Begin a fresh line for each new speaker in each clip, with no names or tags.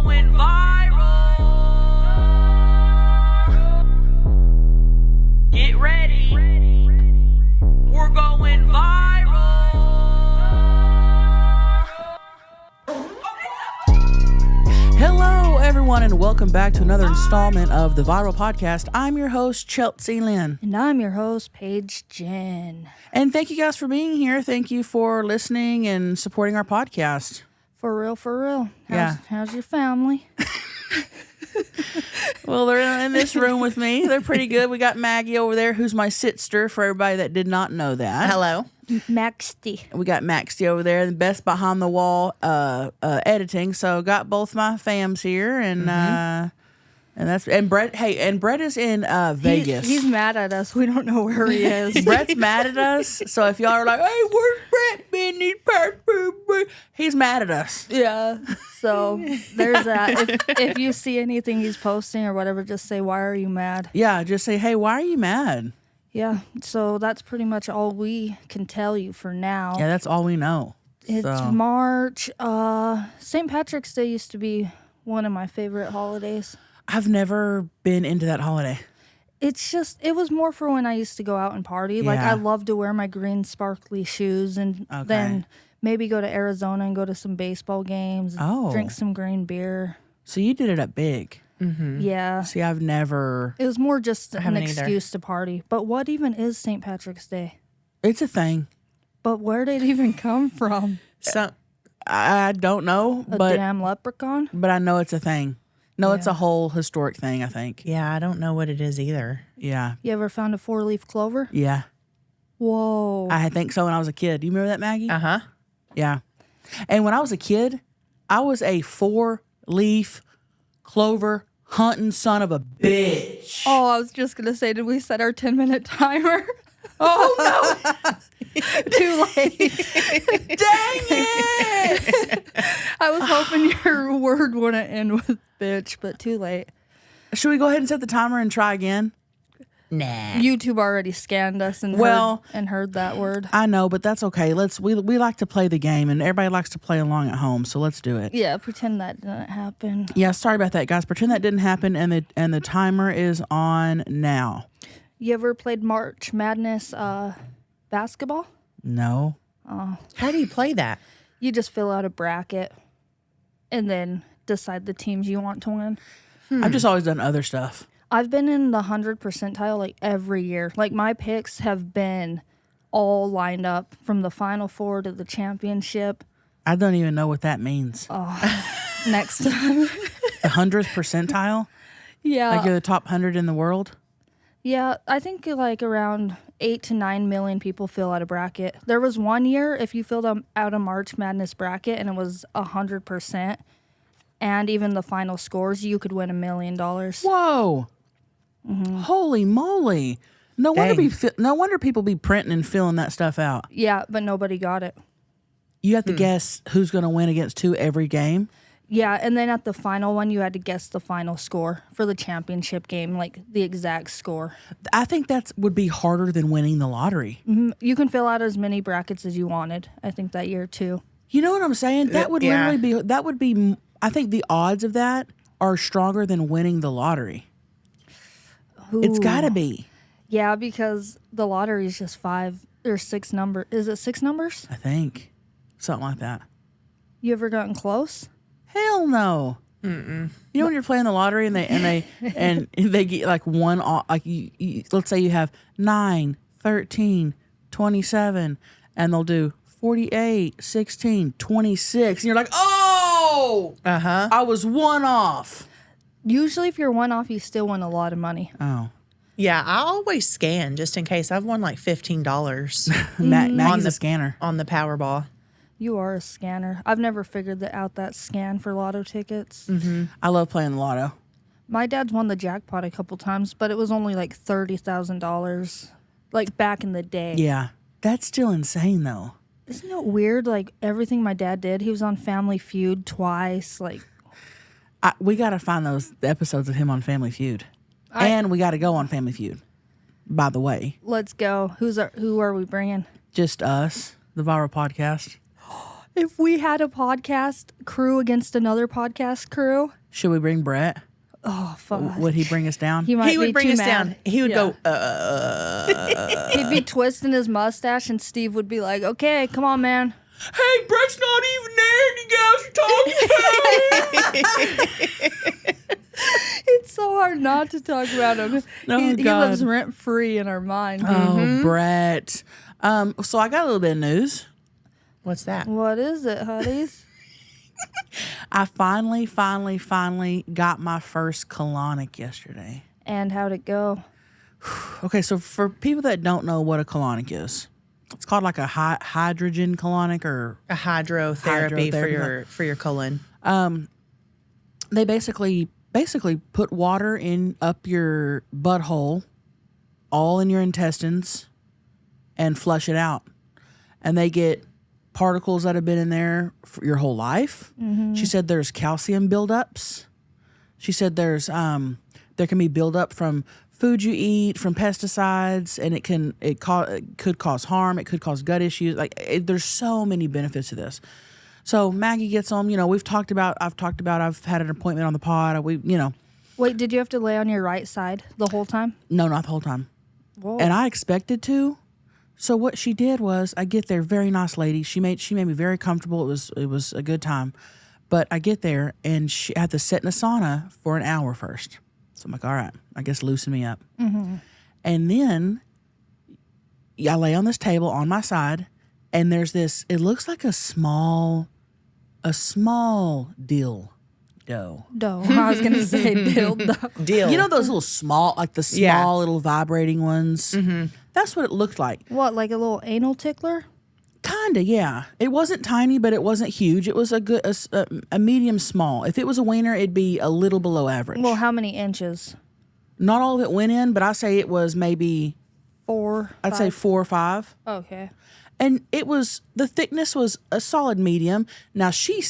going viral. Get ready. We're going viral.
Hello, everyone, and welcome back to another installment of the Viral Podcast. I'm your host, Chelcie Lynn.
And I'm your host, Paige Ginn.
And thank you guys for being here. Thank you for listening and supporting our podcast.
For real. How's your family?
Well, they're in this room with me. They're pretty good. We got Maggie over there, who's my sister, for everybody that did not know that.
Hello.
Maxty.
We got Maxty over there, the best behind the wall editing. So got both my fams here, and Brett. Hey, and Brett is in Vegas.
He's mad at us. We don't know where he is.
Brett's mad at us. So if y'all are like, "Hey, where's Brett been these past?" He's mad at us.
Yeah. So there's that. If you see anything he's posting or whatever, just say, "Why are you mad?"
Yeah, just say, "Hey, why are you mad?"
Yeah. So that's pretty much all we can tell you for now.
Yeah, that's all we know.
It's
So.
March. St. Patrick's Day used to be one of my favorite holidays.
I've never been into that holiday.
It's just, it was more for when I used to go out and party. Like,
Yeah.
I love to wear my green sparkly shoes and
Okay.
then maybe go to Arizona and go to some baseball games,
Oh.
drink some green beer.
So you did it up big.
Yeah.
See, I've never.
It was more just an
haven't either.
excuse to party. But what even is St. Patrick's Day?
It's a thing.
But where did it even come from?
So,
I don't know,
A
but
damn leprechaun?
I know it's a thing. No, it's a whole historic thing, I think.
yeah, I don't know what it is either.
Yeah.
You ever found a 4-leaf clover?
Yeah.
Whoa.
I think so when I was a kid. Do you remember that, Maggie?
Uh-huh.
Yeah. And when I was a kid, I was a 4-leaf clover hunting son of a bitch.
Oh, I was just going to say, did we set our 10-minute timer?
Oh, no.
Too late.
Dang it.
I was hoping your word wouldn't end with bitch, but too late.
Should we go ahead and set the timer and try again?
Nah.
YouTube already scanned us and heard that word.
I know, but that's okay. We like to play the game, and everybody likes to play along at home, so let's do it.
Yeah, pretend that didn't happen.
Yeah, sorry about that, guys. Pretend that didn't happen, and the timer is on now.
You ever played March Madness basketball?
No.
How do you play that?
You just fill out a bracket and then decide the teams you want to win.
I've just always done other stuff.
I've been in the 100 percentile like every year. Like my picks have been all lined up from the Final Four to the championship.
I don't even know what that means.
Next time.
The 100th percentile?
Yeah.
Like you're the top 100 in the world?
Yeah, I think like around 8 to 9 million people fill out a bracket. There was one year, if you filled out a March Madness bracket and it was 100%, and even the final scores, you could win $1 million.
Whoa. Holy moly. No wonder people be printing and filling that stuff out.
Yeah, but nobody got it.
You have to guess who's going to win against who every game.
Yeah, and then at the final one, you had to guess the final score for the championship game, like the exact score.
I think that would be harder than winning the lottery.
You can fill out as many brackets as you wanted, I think, that year too.
You know what I'm saying? That would
Yeah.
literally be, I think the odds of that are stronger than winning the lottery. It's got to be.
Yeah, because the lottery is just 5 or 6 numbers. Is it 6 numbers?
I think. Something like that.
You ever gotten close?
Hell no. You know when you're playing the lottery and they get like one like you let's say you have 9, 13, 27 and they'll do 48, 16, 26 and you're like, "Oh!
Uh-huh.
I was one off."
Usually, if you're one off, you still win a lot of money.
Oh.
Yeah, I always scan just in case. I've won like $15
Maggie's a scanner.
on the Powerball.
You are a scanner. I've never figured out that scan for lotto tickets.
I love playing the lotto.
My dad's won the jackpot a couple times, but it was only like $30,000, like back in the day.
Yeah. That's still insane though.
Isn't it weird? Like everything my dad did, he was on Family Feud twice. Like,
We got to find those episodes of him on Family Feud. And we got to go on Family Feud, by the way.
let's go. Who are we bringing?
Just us, the Viral Podcast.
If we had a podcast crew against another podcast crew,
Should we bring Brett?
Oh fuck!
Would he bring us down?
He might
He would
be
bring
too
us
mad.
down. He would
Yeah.
go,
He'd be twisting his mustache, and Steve would be like, "Okay, come on, man."
Hey, Brett's not even there, and you guys are talking about it.
It's so hard not to talk about him.
Oh,
he
God.
lives rent free in our mind.
Oh, Brett. So I got a little bit of news.
What's that?
What is it, huddies?
I finally got my first colonic yesterday.
And how'd it go?
Okay, so for people that don't know what a colonic is, it's called like a hydrogen colonic, or
A hydrotherapy for your colon.
they basically put water in up your butthole, all in your intestines, and flush it out. And they get particles that have been in there for your whole life. She said there's calcium buildups. She said there can be buildup from food you eat, from pesticides, and it could cause harm. It could cause gut issues. There's so many benefits to this. So Maggie gets them. I've talked about. I've had an appointment on the pod.
Wait, did you have to lay on your right side the whole time?
No, not the whole time.
Whoa.
And I expected to. So what she did was, I get there, very nice lady. She made me very comfortable. It was a good time. But I get there, and I had to sit in a sauna for an hour first. So I'm like, all right, I guess loosen me up. And then I lay on this table on my side, and there's this. It looks like a small dildo.
No, I was gonna say dildo.
Deal.
You know those little small, like the small
Yeah.
little vibrating ones? That's what it looked like.
What, like a little anal tickler?
Kinda, yeah. It wasn't tiny, but it wasn't huge. It was a medium small. If it was a wiener, it'd be a little below average.
Well, how many inches?
Not all of it went in, but I say it was maybe,
4.
I'd say
5?
4 or 5.
Okay.
And the thickness was a solid medium. Now she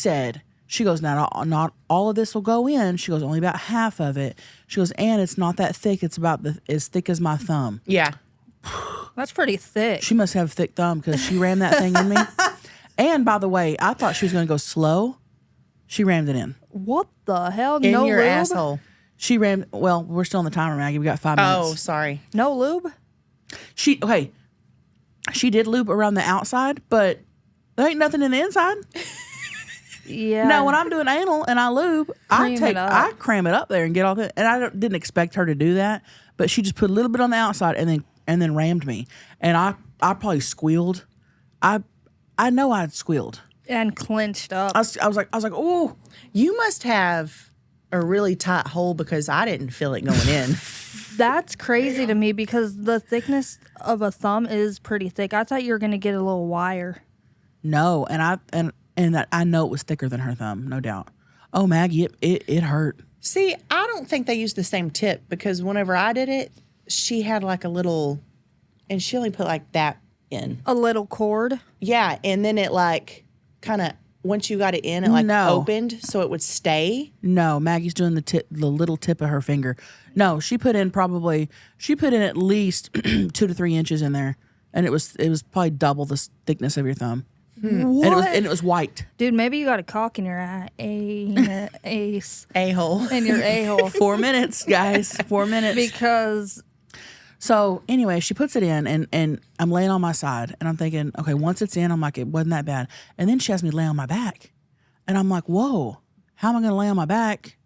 goes, now not all of this will go in. She goes, only about half of it. She goes, and it's not that thick. It's about as thick as my thumb.
Yeah.
That's pretty thick.
She must have a thick thumb because she rammed that thing in me. And by the way, I thought she was going to go slow. She rammed it in.
What the hell?
In
no
your
lube?
asshole.
She rammed. Well, we're still on the timer, Maggie. We got 5 minutes.
Oh, sorry.
No lube?
She did lube around the outside, but there ain't nothing in the inside.
Yeah.
Now, when I'm doing anal and I lube,
Cream it up.
I cram it up there and get all it. And I didn't expect her to do that, but she just put a little bit on the outside and then rammed me, and I probably squealed. I know I'd squealed.
And clenched up.
I was like, oh.
You must have a really tight hole because I didn't feel it going in.
That's crazy to me because the thickness of a thumb is pretty thick. I thought you were gonna get a little wire.
No, and I know it was thicker than her thumb, no doubt. Oh, Maggie, it hurt.
See, I don't think they used the same tip because whenever I did it, she had like a little, and she only put like that in.
A little cord.
Yeah, and then it like kind of, once you got it in, it like
No.
opened so it would stay.
No, Maggie's doing the little tip of her finger. No, she put in at least 2 to 3 inches in there, and it was probably double the thickness of your thumb.
What?
And it was white.
Dude, maybe you got a cock in your ace.
A-hole.
In your a-hole.
4 minutes, guys. 4 minutes.
Because
So anyway, she puts it in, and I'm laying on my side, and I'm thinking, okay, once it's in, I'm like, it wasn't that bad. And then she has me lay on my back, and I'm like, whoa, how am I going to lay on my back?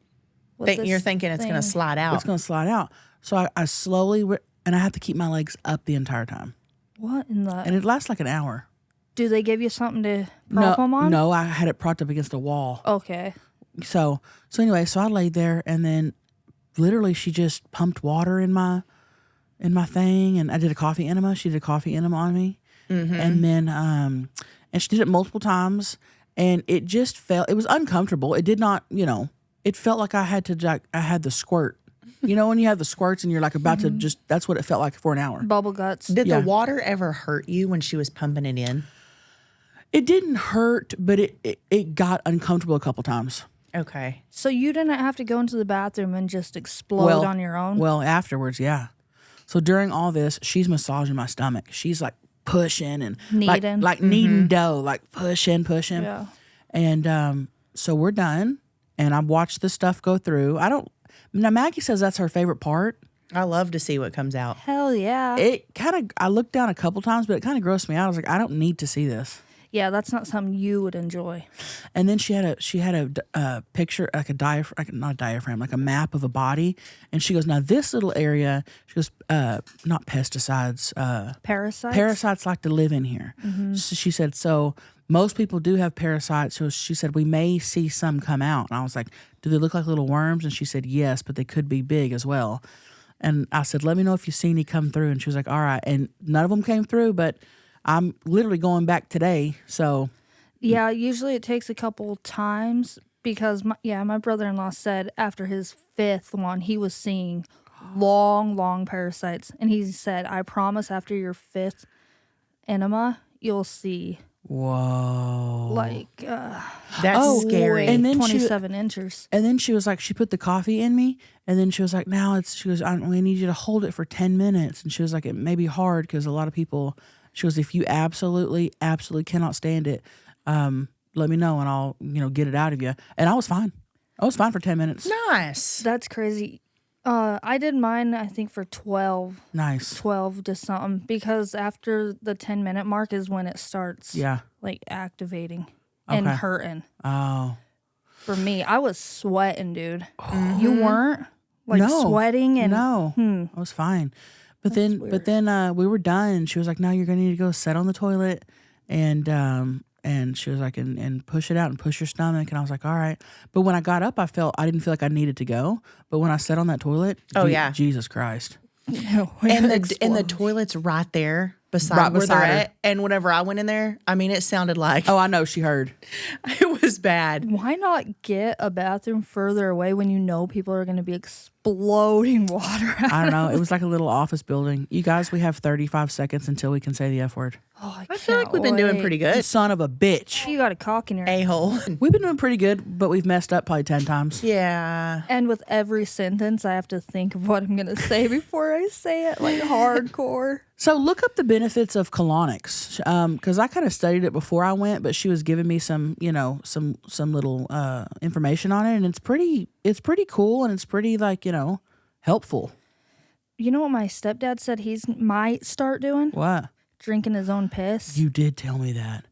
You're thinking it's going to slide out.
It's going to slide out. So I slowly, and I have to keep my legs up the entire time,
what in the?
and it lasts like an hour.
Do they give you something to prop them on?
No, I had it propped up against a wall.
Okay.
So anyway, so I laid there, and then literally she just pumped water in my thing, and I did a coffee enema. She did a coffee enema on me, and then and she did it multiple times, and it just felt, it was uncomfortable. It did not, it felt like I had the squirt. You know when you have the squirts and you're like about to just, that's what it felt like for an hour.
Bubble guts.
Did
Yeah.
the water ever hurt you when she was pumping it in?
It didn't hurt, but it got uncomfortable a couple times.
Okay.
So you didn't have to go into the bathroom and just explode on your own?
Well, afterwards, yeah. So during all this, she's massaging my stomach. She's like pushing and
Kneading.
like kneading dough, like pushing.
Yeah.
And so we're done. and I watched the stuff go through. Now Maggie says that's her favorite part.
I love to see what comes out.
Hell yeah.
I looked down a couple times, but it kind of grossed me out. I was like, I don't need to see this.
Yeah, that's not something you would enjoy.
And then she had a picture, like a not a diaphragm, like a map of a body. And she goes, now this little area, she goes, not pesticides,
Parasites?
parasites like to live in here. So she said, so most people do have parasites. So she said, we may see some come out. And I was like, do they look like little worms? And she said, yes, but they could be big as well. And I said, let me know if you see any come through. And she was like, all right. And none of them came through, but I'm literally going back today. So
Yeah, usually it takes a couple times because, my brother-in-law said after his 5th one, he was seeing long parasites. And he said, I promise after your 5th enema, you'll see
whoa.
like
That's scary.
and then
27 inches.
And then she was like, she put the coffee in me, and then she was like, she goes, we need you to hold it for 10 minutes. And she was like, it may be hard because a lot of people, she goes, if you absolutely cannot stand it, let me know and I'll, get it out of you. And I was fine. I was fine for 10 minutes.
Nice.
That's crazy. I did mine, I think, for 12
Nice.
to something because after the 10-minute mark is when it starts like activating and
Okay.
hurting.
Oh.
For me, I was sweating, dude. You weren't? Like
No.
sweating and
No, I was fine. But then we were done. She was like, "No, you're gonna need to go sit on the toilet," and she was like, "and push it out and push your stomach." And I was like, "All right." But when I got up, I didn't feel like I needed to go. But when I sat on that toilet,
yeah.
Jesus Christ!
And the toilet's right there beside where they're
beside her.
at. And whenever I went in there, I mean, it sounded like
Oh, I know she heard.
it was bad.
why not get a bathroom further away when you know people are going to be exploding water out?
I don't know. It was like a little office building. You guys, we have 35 seconds until we can say the F word.
Oh,
I feel like we've been doing pretty good.
Son of a bitch.
You got a cock in your
A-hole.
We've been doing pretty good, but we've messed up probably 10 times.
Yeah.
And with every sentence, I have to think of what I'm going to say before I say it, like hardcore.
So look up the benefits of colonics, because I kind of studied it before I went, but she was giving me some, some little information on it, and it's pretty cool, and it's pretty helpful.
You know what my stepdad said might start doing?
What?
Drinking his own piss.
You did tell me that.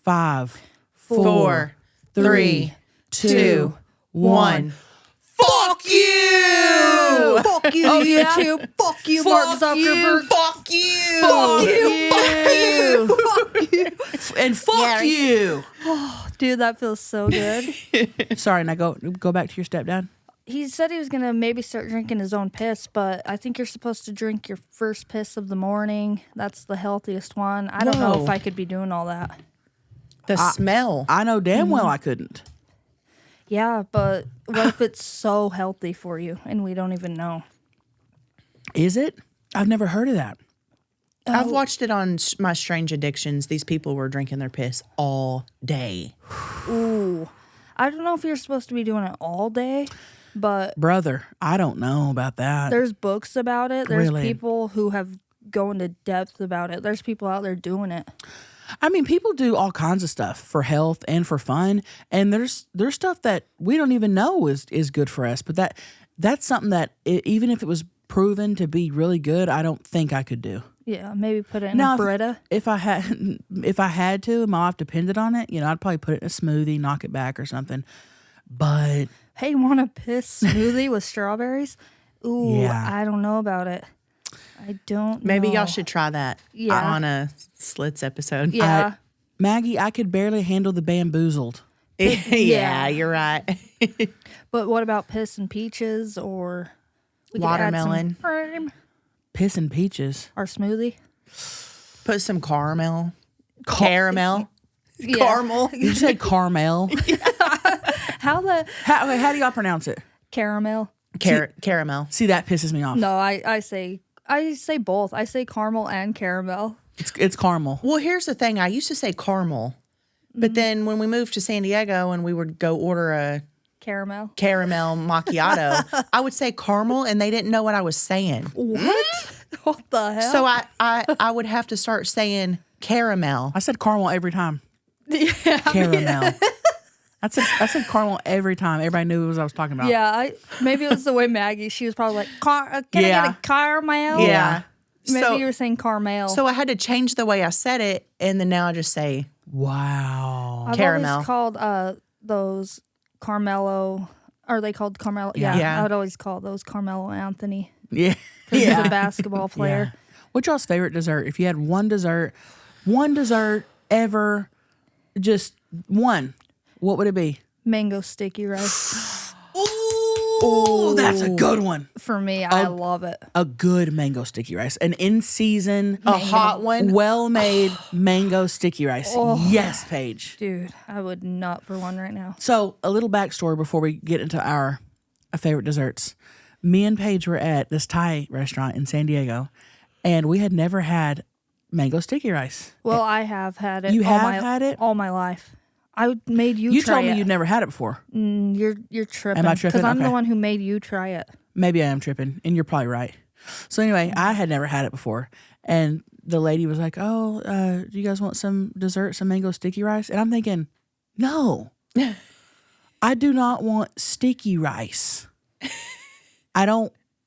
5,
4, 3, 2, 1. Fuck you!
Fuck you, YouTube. Fuck you, Mark Zuckerberg.
Fuck you!
Fuck you. Fuck you.
And fuck you.
Dude, that feels so good.
Sorry, now go back to your stepdad.
He said he was going to maybe start drinking his own piss, but I think you're supposed to drink your first piss of the morning. That's the healthiest one. I don't know
Whoa.
if I could be doing all that.
The smell.
I know damn well I couldn't.
Yeah, but what if it's so healthy for you and we don't even know?
Is it? I've never heard of that.
I've watched it on my Strange Addictions. These people were drinking their piss all day.
Ooh. I don't know if you're supposed to be doing it all day, but
Brother, I don't know about that.
there's books about it. There's
Really?
people who have gone to depth about it. There's people out there doing it.
I mean, people do all kinds of stuff for health and for fun, and there's stuff that we don't even know is good for us. But that's something that even if it was proven to be really good, I don't think I could do.
Yeah, maybe put it in
Now,
a Brita.
if I had to, and my life depended on it, I'd probably put it in a smoothie, knock it back or something. But
Hey, want a piss smoothie with strawberries? Ooh,
Yeah.
I don't know about it. I don't
Maybe
know.
y'all should try that
Yeah.
on a Slits episode.
Yeah.
Maggie, I could barely handle the bamboozled.
Yeah, you're right.
But what about piss and peaches or we could add some
Watermelon.
cream?
Piss and peaches.
Our smoothie?
Put some caramel. Caramel.
Yeah.
Caramel.
Did you say caramel?
How the
How do y'all pronounce it?
caramel?
Caramel.
See, that pisses me off.
No, I say both. I say caramel and caramel.
It's caramel.
Well, here's the thing. I used to say caramel, but then when we moved to San Diego and we would go order a
Caramel.
caramel macchiato, I would say caramel, and they didn't know what I was saying.
What? What the hell?
So I would have to start saying caramel.
I said caramel every time. Caramel. I said caramel every time. Everybody knew what I was talking about.
Yeah, maybe it was the way Maggie. She was probably like, "Can I get a caramel?"
Yeah.
Maybe
So-
you were saying caramel.
So I had to change the way I said it, and then now I just say
Wow.
I've
caramel.
always called those Carmelo. Are they called Carmelo?
Yeah.
Yeah,
Yeah.
I would always call those Carmelo Anthony.
Yeah.
He's a basketball player.
Yeah. What's y'all's favorite dessert? If you had one dessert ever, just one, what would it be?
Mango sticky rice.
Ooh, that's a good one.
For me, I love it.
A good mango sticky rice. An in season,
a hot one.
well made mango sticky rice. Yes, Paige.
Dude, I would nut for one right now.
So, a little backstory before we get into our favorite desserts. Me and Paige were at this Thai restaurant in San Diego, and we had never had mango sticky rice.
Well, I have had it.
You have had it?
all my life. I made you.
You
try
told me
it.
you'd never had it before.
You're tripping.
Am I tripping?
Because I'm the
Okay.
one who made you try it.
Maybe I am tripping, and you're probably right. So anyway, I had never had it before, and the lady was like, "Oh, do you guys want some dessert, some mango sticky rice?" And I'm thinking, no, I do not want sticky rice.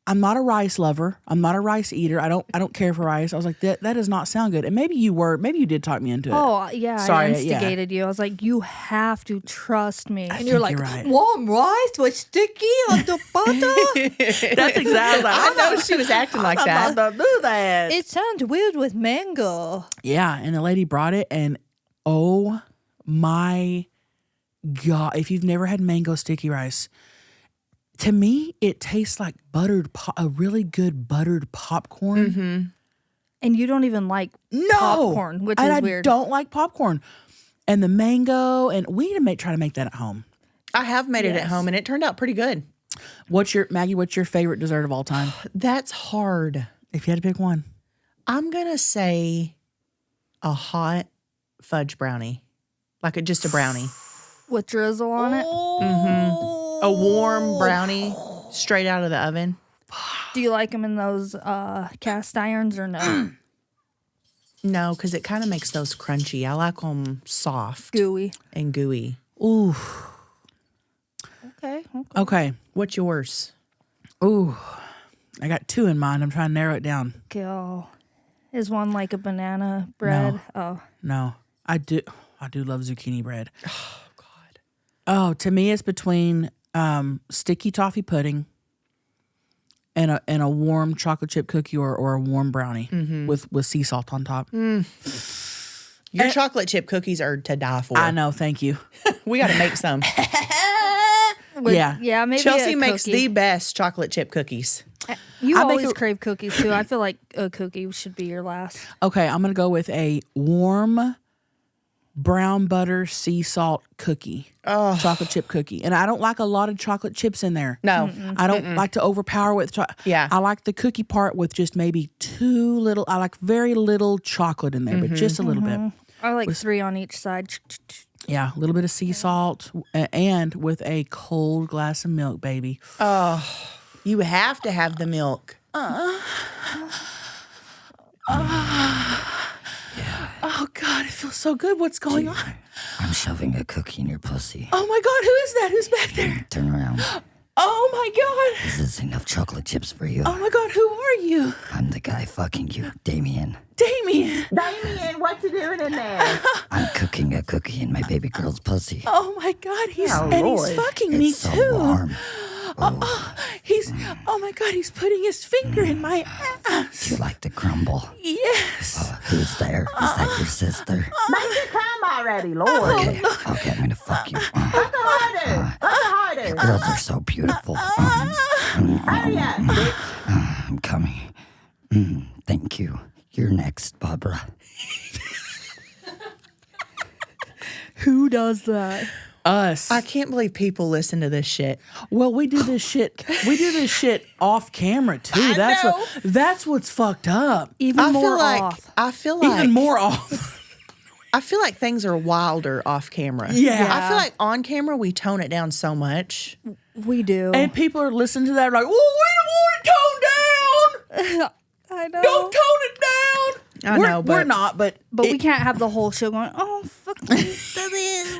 I'm not a rice lover. I'm not a rice eater. I don't care for rice. I was like, that does not sound good. And maybe you did talk me into it.
Oh, yeah.
Sorry,
I
yeah.
instigated you. I was like, you have to trust me. And
think
you're like,
you're right.
warm rice with sticky on the butter?
That's exactly.
I know she was acting like that.
I'm not about to do that.
It sounds weird with mango.
Yeah, and the lady brought it, and oh my God, if you've never had mango sticky rice, to me, it tastes like a really good buttered popcorn.
Mm-hmm.
And you don't even like
No,
popcorn, which
and
is
I
weird.
don't like popcorn. And the mango, and we need to try to make that at home.
I have made it at
Yes.
home, and it turned out pretty good.
What's your favorite dessert of all time?
That's hard.
If you had to pick one,
I'm gonna say a hot fudge brownie, like just a brownie,
With drizzle on it.
a warm brownie straight out of the oven.
Do you like them in those cast irons or no?
No, because it kind of makes those crunchy. I like them soft
Gooey.
and gooey.
ooh,
Okay.
okay,
What's yours?
ooh, I got two in mind. I'm trying to narrow it down.
Go. Is one like a banana bread? Oh.
No, I do love zucchini bread. Oh God. Oh, to me, it's between sticky toffee pudding and a warm chocolate chip cookie or a warm brownie with sea salt on top.
Your chocolate chip cookies are to die for.
I know. Thank you.
We got to make some.
Yeah.
Yeah, maybe
Chelsea
a
makes
cookie.
the best chocolate chip cookies.
You
I make
always
a-
crave cookies too. I feel like a cookie should be your last.
Okay, I'm gonna go with a warm brown butter sea salt cookie, chocolate chip cookie, and I don't like a lot of chocolate chips in there.
No.
I don't like to overpower with.
Yeah.
I like the cookie part with just maybe too little. I like very little chocolate in there, but just a little bit.
I like 3 on each side.
Yeah, a little bit of sea salt, and with a cold glass of milk, baby.
You have to have the milk.
Oh God, it feels so good. What's going on?
I'm shoving a cookie in your pussy.
Oh my God, who is that? Who's back there?
Turn around.
Oh my God.
Is this enough chocolate chips for you?
Oh my God, who are you?
I'm the guy fucking you, Damien.
Damien.
Damien, what you doing in there?
I'm cooking a cookie in my baby girl's pussy.
Oh my God, he's
Lord.
fucking me
It's so
too.
warm.
Oh my God, he's putting his finger in my ass.
You like to crumble.
Yes.
Who's there? Is that your sister?
Make it come already, Lord.
Okay, I'm gonna fuck you.
Harder.
Your girls are so beautiful. I'm coming. Thank you. You're next, Barbara.
Who does that?
Us.
I can't believe people listen to this shit.
Well, we do this shit. We do this shit off camera too. That's what's fucked up.
Even more off.
I feel like
Even more off.
I feel like things are wilder off camera.
Yeah.
I feel like on camera we tone it down so much.
We do.
And people are listening to that like, "Oh, we don't want it toned down.
I know.
Don't tone it down."
I know, but
we're not, but
we can't have the whole show going, oh, fuck me.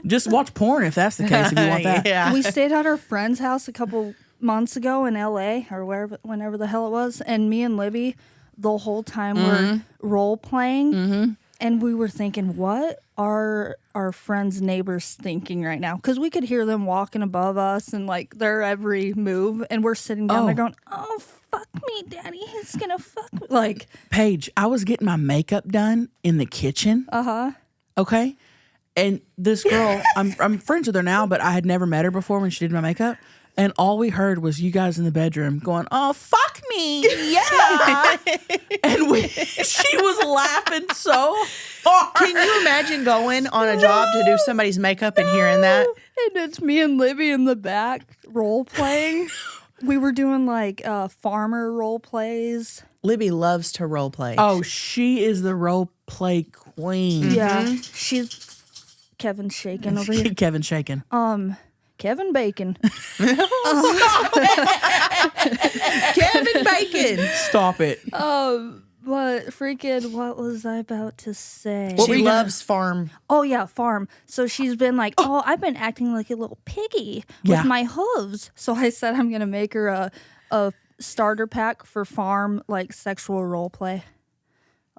just watch porn if that's the case. If you want that,
yeah.
We stayed at our friend's house a couple months ago in LA or whenever the hell it was. And me and Libby, the whole time were role playing. And we were thinking, what are our friends' neighbors thinking right now? Because we could hear them walking above us and like their every move. And we're sitting down there going, oh, fuck me, daddy. He's going to fuck me. Like,
Paige, I was getting my makeup done in the kitchen. Okay. And this girl, I'm friends with her now, but I had never met her before when she did my makeup. And all we heard was you guys in the bedroom going, oh, fuck me. Yeah. And she was laughing so hard.
Can you imagine going on a job to do somebody's makeup and hearing that?
and it's me and Libby in the back role playing. We were doing like farmer role plays.
Libby loves to role play.
Oh, she is the role play queen.
Yeah. She's Kevin's shaking over here.
Kevin shaking.
Kevin Bacon.
Kevin Bacon.
Stop it.
But freaking, what was I about to say?
What were
She
you gonna-
loves farm.
Oh yeah, farm. So she's been like, oh, I've been acting like a little piggy
Yeah.
with my hooves. So I said I'm gonna make her a starter pack for farm like sexual role play.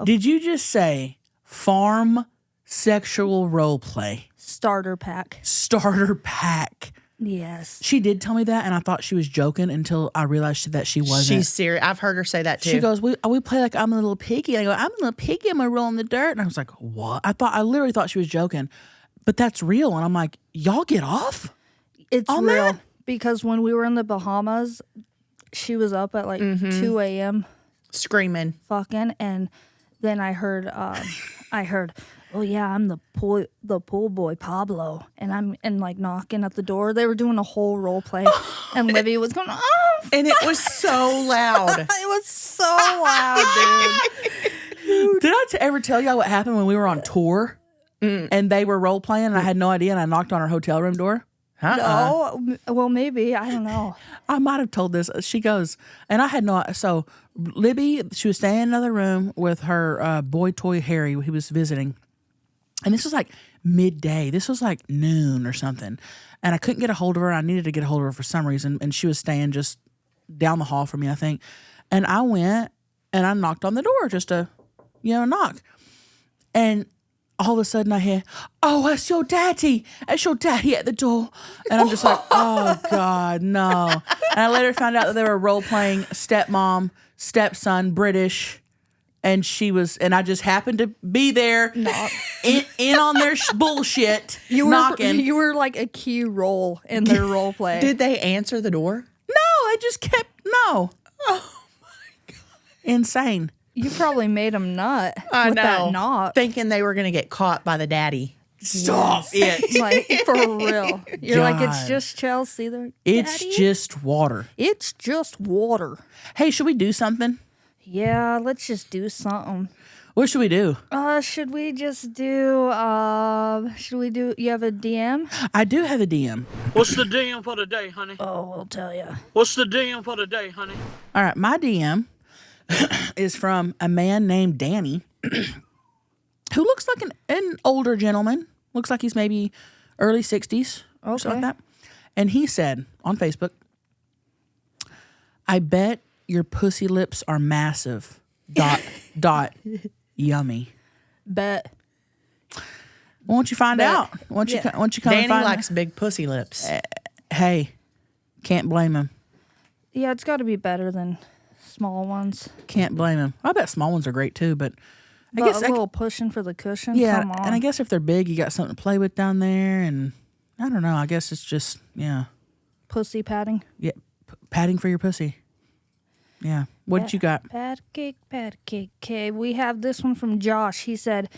Did you just say farm sexual role play?
Starter pack.
Starter pack.
Yes.
She did tell me that, and I thought she was joking until I realized that she wasn't.
She's serious. I've heard her say that too.
She goes, we play like I'm a little piggy. And I go, I'm a little piggy. I'm going to roll in the dirt. And I was like, what? I literally thought she was joking. But that's real. And I'm like, y'all get off?
It's
On
real.
that?
Because when we were in the Bahamas, she was up at like 2 a.m.
Screaming.
fucking, and then I heard, oh yeah, I'm the pool boy Pablo, and I'm like knocking at the door. They were doing a whole role play, and Libby was going, oh,
And it was so loud.
it was so loud, dude.
Did I ever tell y'all what happened when we were on tour and they were role playing and I had no idea and I knocked on her hotel room door?
No, well maybe I don't know.
I might have told this. She goes, and I had no. So Libby, she was staying in another room with her boy toy Harry. He was visiting, and this was like midday. This was like noon or something, and I couldn't get a hold of her. I needed to get a hold of her for some reason, and she was staying just down the hall from me, I think. And I went and I knocked on the door just to, knock, and all of a sudden I hear, oh, that's your daddy. That's your daddy at the door. And I'm just like, oh, God, no. And I later found out that they were role-playing stepmom, stepson, British. And I just happened to be there in on their bullshit, knocking.
You were like a key role in their role play.
Did they answer the door?
No, I just kept, no. Oh, my God. Insane.
You probably made them nut
I
with
know.
that knot.
Thinking they were going to get caught by the daddy.
Stop it.
Like for real. You're like, it's
God.
just Chelsea. They're like,
It's
"Daddy,
just water.
it's just water.
Hey, should we do something?
Yeah, let's just do something.
What should we do?
Should we just do you have a DM?
I do have a DM.
What's the DM for the day, honey?
Oh, we'll tell you.
What's the DM for the day, honey?
All right, my DM is from a man named Danny who looks like an older gentleman. Looks like he's maybe early 60s or something like that. And he said on Facebook, I bet your pussy lips are massive. ... Yummy.
Bet.
Won't you find out? Won't you come and
Danny
find
likes big pussy lips.
Hey, can't blame him.
Yeah, it's got to be better than small ones.
Can't blame him. I bet small ones are great too, but I
But
guess
a little pushing for the cushion.
yeah,
Come on.
and I guess if they're big, you got something to play with down there, and I don't know. I guess it's just
Pussy patting.
padding for your pussy. Yeah. What did you got?
Pat cake. Okay, we have this one from Josh. He said,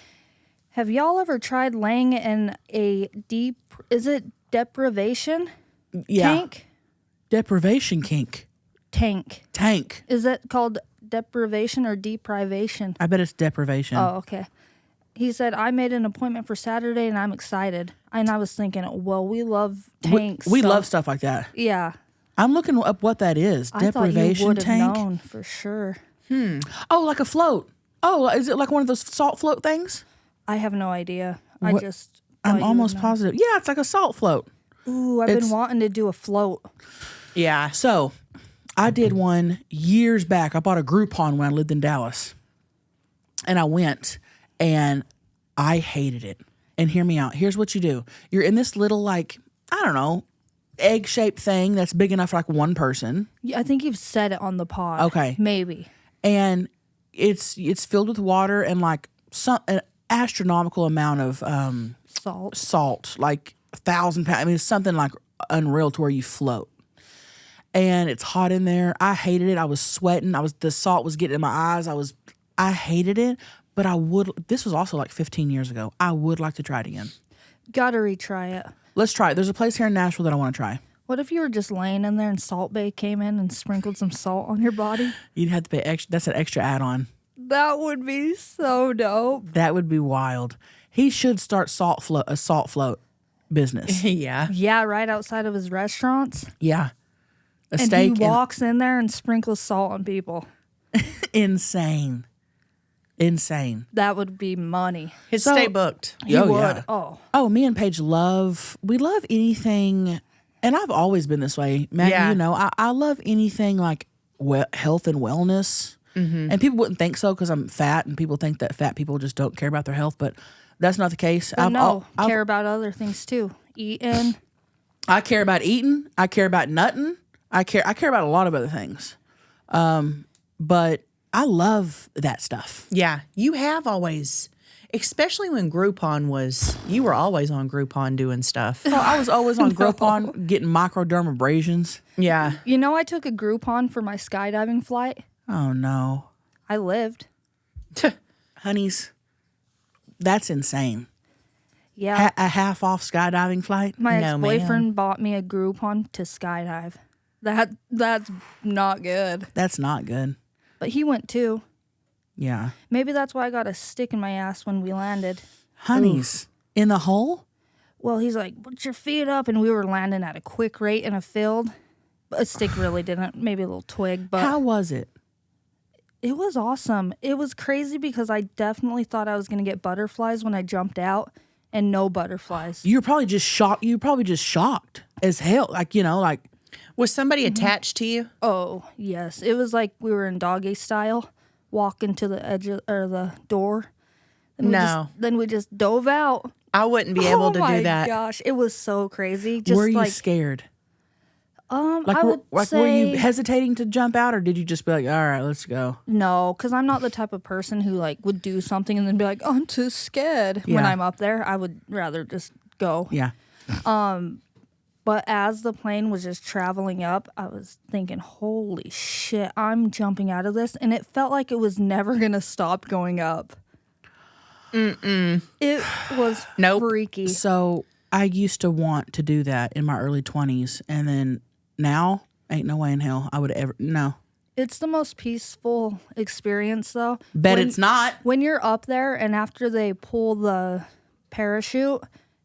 have y'all ever tried laying in a is it deprivation
Yeah.
tank?
Deprivation kink. Tank.
Is that called deprivation or deprivation?
I bet it's deprivation.
Oh, okay. He said, I made an appointment for Saturday and I'm excited. And I was thinking, well, we love tanks.
We
so-
love stuff like that.
Yeah.
I'm looking up what that is.
I thought you
Deprivation
would have
tank.
known for sure.
Oh, like a float. Oh, is it like one of those salt float things?
I have no idea.
What-
I just. thought
I'm
you would
almost
know.
positive. Yeah, it's like a salt float.
Ooh, I've
It's-
been wanting to do a float.
Yeah.
So I did one years back. I bought a Groupon when I lived in Dallas. And I went and I hated it. And hear me out. Here's what you do. You're in this little, like, I don't know, egg-shaped thing that's big enough for like one person.
Yeah, I think you've said it on the pod.
Okay.
Maybe.
And it's filled with water and like an astronomical amount of
Salt.
like 1,000 pounds. I mean, it's something like unreal to where you float. And it's hot in there. I hated it. I was sweating. The salt was getting in my eyes. I hated it. But this was also like 15 years ago. I would like to try it again.
Gotta retry it.
Let's try it. There's a place here in Nashville that I want to try.
What if you were just laying in there and Salt Bae came in and sprinkled some salt on your body?
You'd have to pay extra. That's an extra add-on.
That would be so dope.
That would be wild. He should start a salt float business.
Yeah.
Yeah, right outside of his restaurants.
Yeah. A
And
steak
he walks in there and sprinkles salt on people.
insane.
That would be money.
He'd stay booked.
He
Oh,
would.
yeah.
Oh,
Me and Paige love anything, and I've always been this way, Matt.
Yeah.
You know, I love anything like health and wellness. And people wouldn't think so because I'm fat, and people think that fat people just don't care about their health, but that's not the case.
but care about other things too. Eating.
I care about eating. I care about nutting. I care about a lot of other things. But I love that stuff.
Yeah. You have always, especially when you were always on Groupon doing stuff.
Oh, I was always on Groupon getting microdermabrasions.
Yeah.
You know, I took a Groupon for my skydiving flight.
Oh no,
I lived.
honeys, that's insane.
Yeah.
A half off skydiving flight.
My
No,
ex-boyfriend bought me a Groupon to skydive. That's not good.
That's not good.
But he went too.
Yeah,
Maybe that's why I got a stick in my ass when we landed.
honeys in the hole.
Well, he's like, put your feet up. And we were landing at a quick rate in a field. But a stick really didn't. Maybe a little twig. But
How was it?
it was awesome. It was crazy because I definitely thought I was going to get butterflies when I jumped out. And no butterflies.
You were probably just shocked. You were probably just shocked as hell. Like, like
Was somebody attached to you?
Oh, yes. It was like we were in doggy style, walking to the edge or the door.
No.
Then we just dove out.
I wouldn't be able to
Oh my
do that.
gosh, it was so crazy. Just
were you
like
scared?
I would
were
say
you hesitating to jump out, or did you just be like, all right, let's go?
no, because I'm not the type of person who like would do something and then be like, oh, I'm too scared when
Yeah.
I'm up there. I would rather just go.
Yeah.
But as the plane was just traveling up, I was thinking, holy shit, I'm jumping out of this. And it felt like it was never going to stop going up. It was
Nope.
freaky.
So I used to want to do that in my early 20s, and then now ain't no way in hell I would ever. No,
It's the most peaceful experience, though.
bet
When-
it's not.
When you're up there and after they pull the parachute,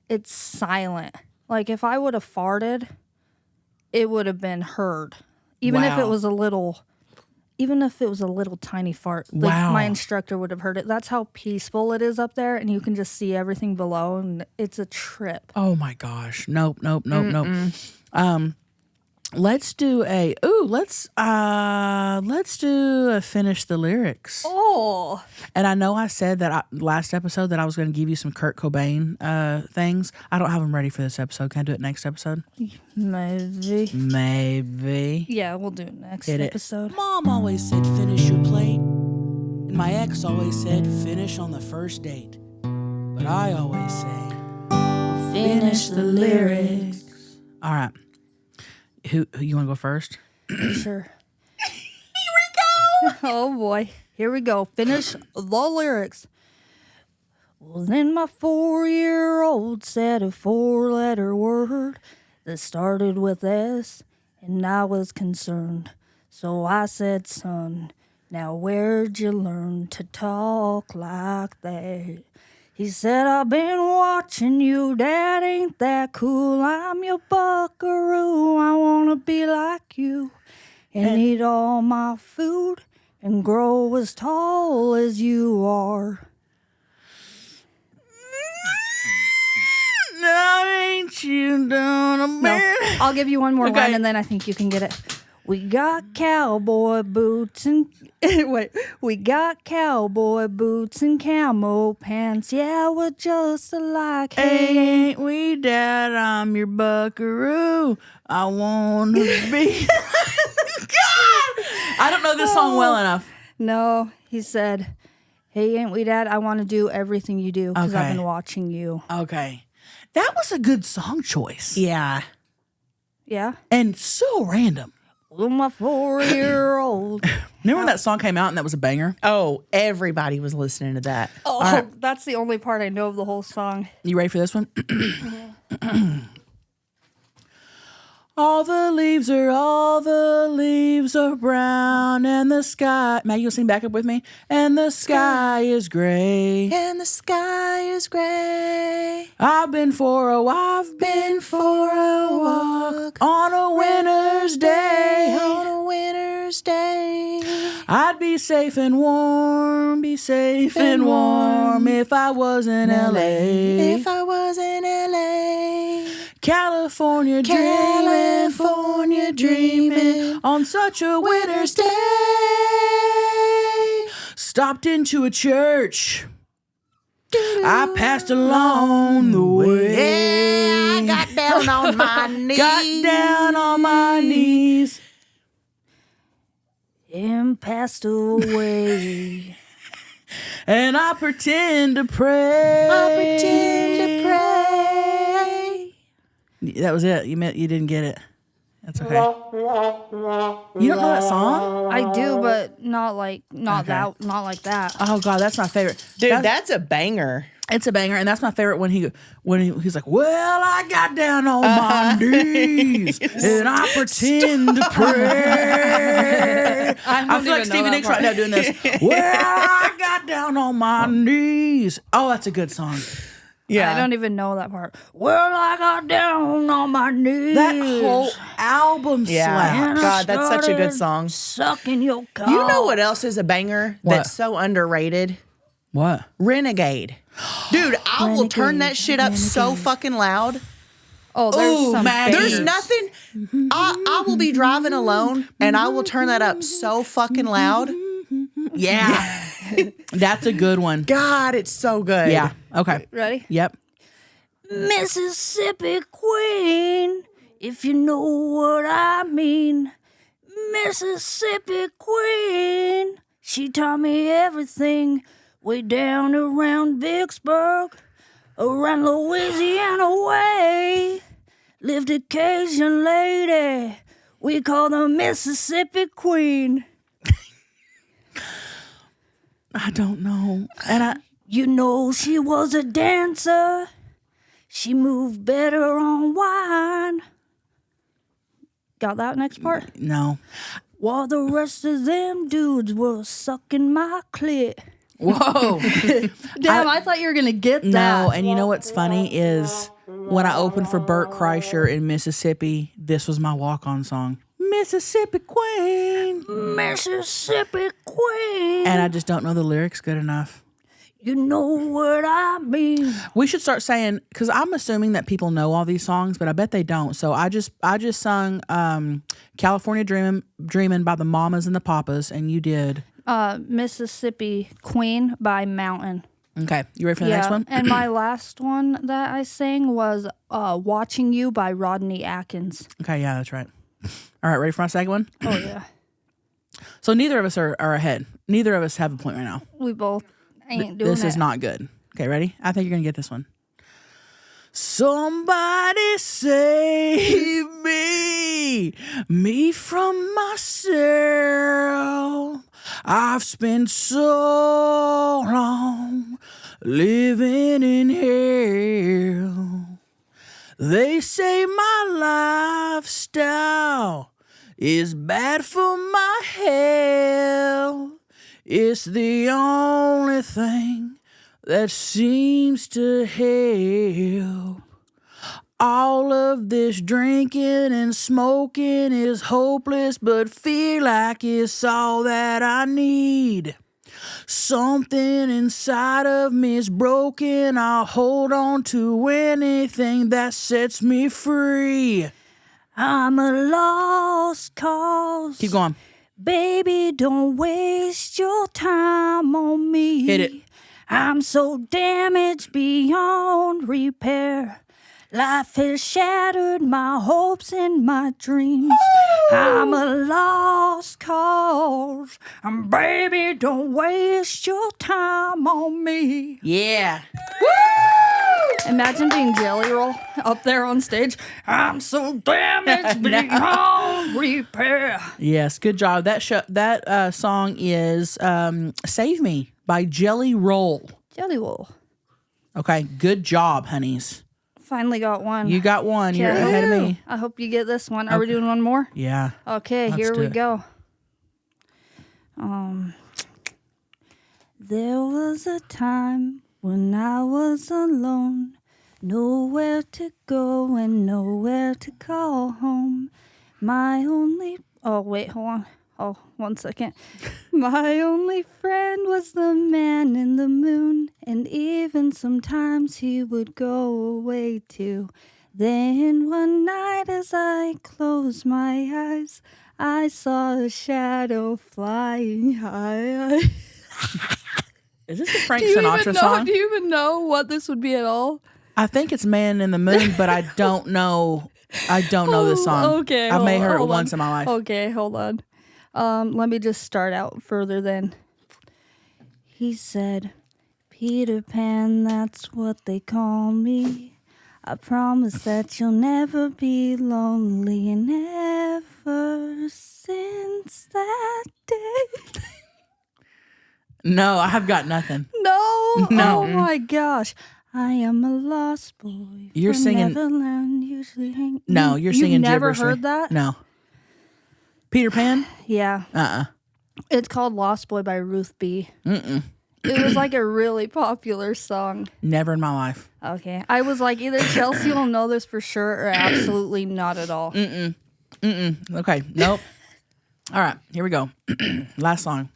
it's silent. Like if I would have farted, it would have been heard. Even if
Wow.
it was a little tiny fart. Like
Wow.
my instructor would have heard it. That's how peaceful it is up there, and you can just see everything below, and it's a trip.
Oh my gosh. Nope. Let's do a finish the lyrics.
Oh,
And I know I said that last episode that I was going to give you some Kurt Cobain things. I don't have them ready for this episode. Can I do it next episode?
maybe.
Maybe.
Yeah, we'll do it next
Hit it.
episode.
Mom always said finish your plate. And my ex always said finish on the first date. But I always say finish the lyrics. All right. Who you want to go first?
Sure. Oh boy. Here we go. Finish the lyrics. Well, then my 4-year-old said a 4-letter word that started with S, and I was concerned. So I said, son, now where'd you learn to talk like that? He said, I've been watching you, Dad, ain't that cool? I'm your buckaroo, I wanna be like you and eat all my food and grow as tall as you are.
Now ain't you done a
No,
bit?
I'll give you one more
Okay.
line and then I think you can get it. We got cowboy boots and wait, we got cowboy boots and camo pants. Yeah, we're just alike. Hey,
Ain't we, Dad? I'm your buckaroo. I wanna be. God, I don't know this song well enough.
no, he said, "Hey, ain't we, Dad? I want to do everything you do because I've
Okay.
been watching you."
Okay, that was a good song choice.
Yeah.
Yeah,
And so random.
well, my 4-year-old.
Remember when that song came out and that was a banger?
Oh, everybody was listening to that.
Oh, that's the only part I know of the whole song.
You ready for this one? All the leaves are brown, and the sky. Maggie, you'll sing back up with me. And the sky is gray.
And the sky is gray.
I've been for a walk on a winter's day.
On a winter's day.
I'd be safe and warm, if I was in LA.
If I was in LA.
California dreaming on such a winter's day. Stopped into a church. I passed along the way.
Yeah, I got down on my knees.
Got down on my knees.
And passed away.
And I pretend to pray.
I pretend to pray.
That was it. You didn't get it. That's okay. You don't know that song?
I do, but not like not like that.
Oh God, that's my favorite.
Dude, that's a banger.
It's a banger, and that's my favorite when he's like, "Well, I got down on my knees and I pretend to pray." I feel like Stevie Nicks right now doing this. Well, I got down on my knees. Oh, that's a good song.
Yeah.
I don't even know that part. Well, I got down on my knees.
That whole album
Yeah.
slaps.
God, that's such a good song.
Sucking your cock.
You know what else is a banger
What?
that's so underrated?
What?
Renegade. Dude, I will turn that shit up so fucking loud.
Oh, there's
Ooh,
some
Maggie.
There's
bangers.
nothing. I will be driving alone and I will turn that up so fucking loud.
Yeah. That's a good one.
God, it's so good.
Yeah. Okay.
Ready?
Yep.
Mississippi Queen, if you know what I mean. Mississippi Queen, she taught me everything. Way down around Vicksburg, around Louisiana way. Lived a Cajun lady, we call the Mississippi Queen.
I don't know. And
You know she was a dancer. She moved better on wine. Got that next part?
no.
While the rest of them dudes were sucking my clit.
Whoa.
Damn, I thought you were gonna get that.
No, and you know what's funny is when I opened for Burt Kreischer in Mississippi, this was my walk-on song. Mississippi Queen.
Mississippi Queen.
And I just don't know the lyrics good enough.
You know what I mean.
We should start saying, because I'm assuming that people know all these songs, but I bet they don't. So I just sung California Dreamin' by the Mamas and the Papas, and you did.
Mississippi Queen by Mountain.
Okay, you ready for the next one?
And my last one that I sang was Watching You by Rodney Atkins.
Okay, yeah, that's right. All right, ready for my second one?
Oh, yeah.
So neither of us are ahead. Neither of us have a point right now.
We both ain't doing
This is
it.
not good. Okay, ready? I think you're going to get this one. Somebody save me from myself. I've spent so long living in hell. They say my lifestyle is bad for my health. It's the only thing that seems to help. All of this drinking and smoking is hopeless, but feel like it's all that I need. Something inside of me is broken. I'll hold on to anything that sets me free.
I'm a lost cause.
Keep going.
Baby, don't waste your time on me.
Hit it.
I'm so damaged beyond repair. Life has shattered my hopes and my dreams. I'm a lost cause. And baby, don't waste your time on me.
Yeah.
Imagine being Jelly Roll up there on stage. I'm so damaged beyond repair.
Yes, good job. That song is Save Me by Jelly Roll.
Jelly Roll.
Okay, good job, honeys.
Finally got one.
You got one. You're
Okay.
ahead of me.
I hope you get this one. Are we doing one more?
Yeah.
Okay,
Let's
here
do
we
it.
go. There was a time when I was alone, nowhere to go and nowhere to call home. Oh, wait, hold on. Oh, 1 second. My only friend was the man in the moon, and even sometimes he would go away too. Then one night as I closed my eyes, I saw a shadow flying high.
Is this a Frank Sinatra song?
Do you even know what this would be at all?
I think it's Man in the Moon, but I don't know. I don't know this song.
Okay,
I may heard it
hold
once
on.
in my life.
Okay, hold on. Let me just start out further then. He said, Peter Pan, that's what they call me. I promise that you'll never be lonely. And ever since that day.
No, I have got nothing.
No.
No.
Oh my gosh. I am a lost boy.
You're
from
singing-
Neverland, usually hang.
No, you're
You've
singing
never
gibberish to me.
heard that?
No. Peter Pan?
Yeah. It's called Lost Boy by Ruth B. It was like a really popular song.
Never in my life.
Okay. I was like, either Chelsea will know this for sure or absolutely not at all.
Okay, nope. All right, here we go. Last song.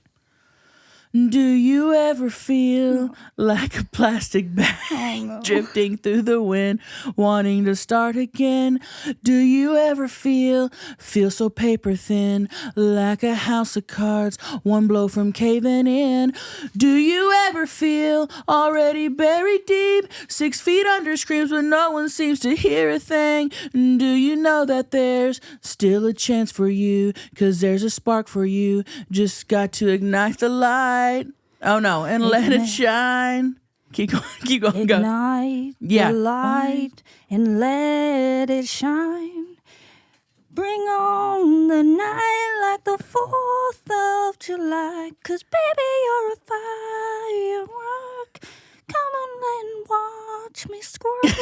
Do you ever feel like a plastic bag drifting through the wind, wanting to start again? Do you ever feel so paper thin, like a house of cards, one blow from caving in? Do you ever feel already buried deep, 6 feet under screams when no one seems to hear a thing? Do you know that there's still a chance for you, 'cause there's a spark for you, just got to ignite the light. Oh no, and let it shine. Keep going, go.
Ignite
Yeah.
the light and let it shine. Bring on the night like the 4th of July. 'Cause baby, you're a firework. Come on and watch me squirt.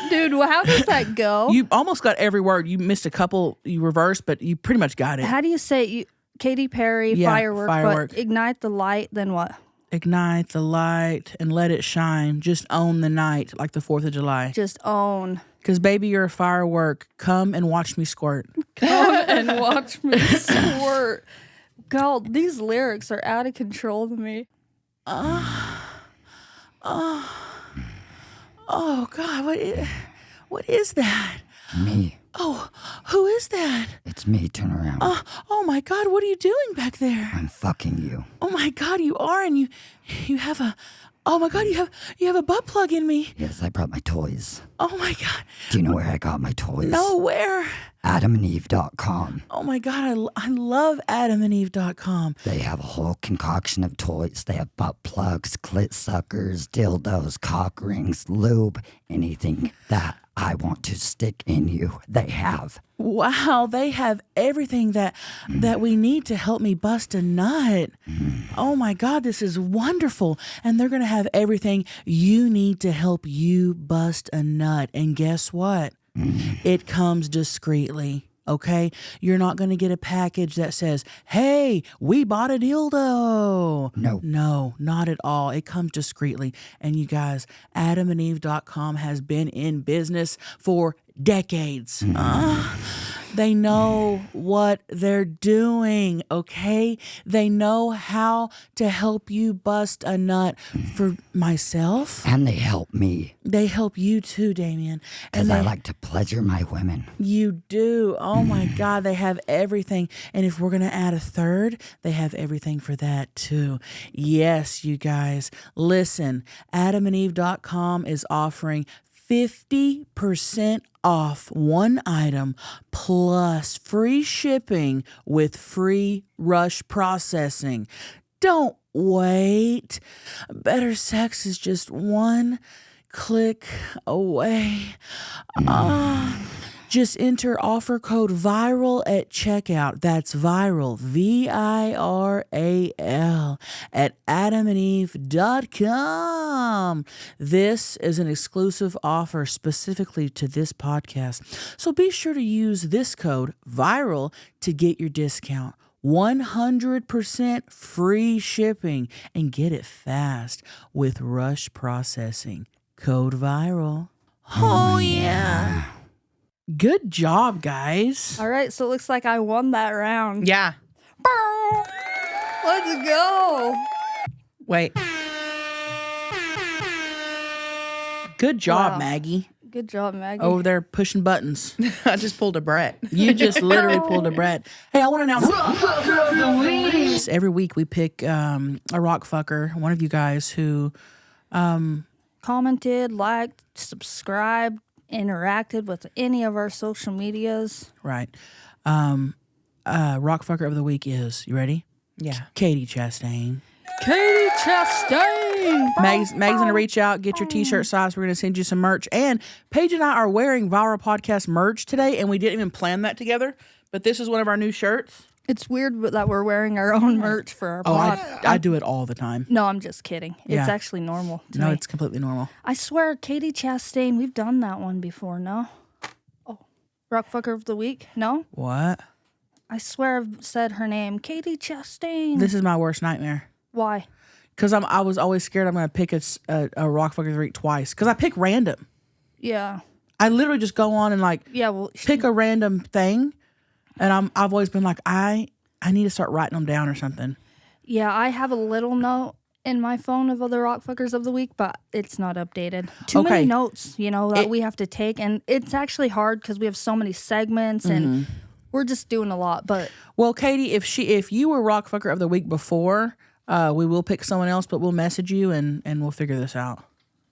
Dude, how does that go?
You almost got every word. You missed a couple. You reversed, but you pretty much got it.
How do you say it? Katy Perry,
Yeah,
firework,
firework.
but ignite the light, then what?
Ignite the light and let it shine. Just own the night like the 4th of July.
Just own.
Because baby, you're a firework. Come and watch me squirt.
Come and watch me squirt. God, these lyrics are out of control to me.
Oh God, what is that?
Me.
Oh, who is that?
It's me. Turn around.
Oh my God, what are you doing back there?
I'm fucking you.
Oh my God, you are, and you have a. Oh my God, you have a butt plug in me.
Yes, I brought my toys.
Oh my God.
Do you know where I got my toys?
No, where?
AdamandEve.com.
Oh my God, I love AdamandEve.com.
They have a whole concoction of toys. They have butt plugs, clit suckers, dildos, cock rings, lube, anything that I want to stick in you. They have.
Wow, they have everything that we need to help me bust a nut. Oh my God, this is wonderful. And they're going to have everything you need to help you bust a nut. And guess what? It comes discreetly. Okay, you're not going to get a package that says, "Hey, we bought a dildo." No, not at all. It comes discreetly. And you guys, AdamandEve.com has been in business for decades. They know what they're doing, okay? They know how to help you bust a nut. For myself,
And they help me
they help you too, Damien.
because
And
I
they-
like to pleasure my women.
You do. Oh my God, they have everything. And if we're going to add a third, they have everything for that too. Yes, you guys. Listen, AdamandEve.com is offering 50% off one item plus free shipping with free rush processing. Don't wait. Better sex is just one click away. Just enter offer code VIRAL at checkout. That's VIRAL, VIRAL, at AdamandEve.com. This is an exclusive offer specifically to this podcast. So be sure to use this code VIRAL to get your discount. 100% free shipping and get it fast with rush processing. Code VIRAL. Oh, yeah. Good job, guys.
All right, so it looks like I won that round.
Yeah.
Let's go.
Wait.
Good job,
Wow.
Maggie.
Good job, Maggie.
Over there pushing buttons.
I just pulled a Brett.
You just literally pulled a Brett. Hey, I want to announce every week we pick a rock fucker, one of you guys who
Commented, liked, subscribed, interacted with any of our social medias.
right. Rock fucker of the week is, you ready?
Yeah.
Katie Chastain.
Katie Chastain.
Mag's gonna reach out, get your t-shirt size. We're gonna send you some merch. And Paige and I are wearing Viral Podcast merch today, and we didn't even plan that together. But this is one of our new shirts.
It's weird that we're wearing our own merch for our
Oh,
pod.
I do it all the time.
No, I'm just kidding.
Yeah.
It's actually normal to
No,
me.
it's completely normal.
I swear, Katie Chastain, we've done that one before, no? Oh, Rockfucker of the Week? No?
What?
I swear I've said her name. Katie Chastain.
This is my worst nightmare.
Why?
Because I was always scared I'm gonna pick a rock fucker of the week twice. Because I pick random.
Yeah.
I literally just go on and
Yeah, well,
pick a random thing, and I've always been like I need to start writing them down or something.
yeah, I have a little note in my phone of other Rockfuckers of the Week, but it's not updated. Too
Okay.
many notes, that we have to take, and it's actually hard because we have so many segments and we're just doing a lot. But
Well, Katie, if you were rock fucker of the week before, we will pick someone else, but we'll message you and we'll figure this out.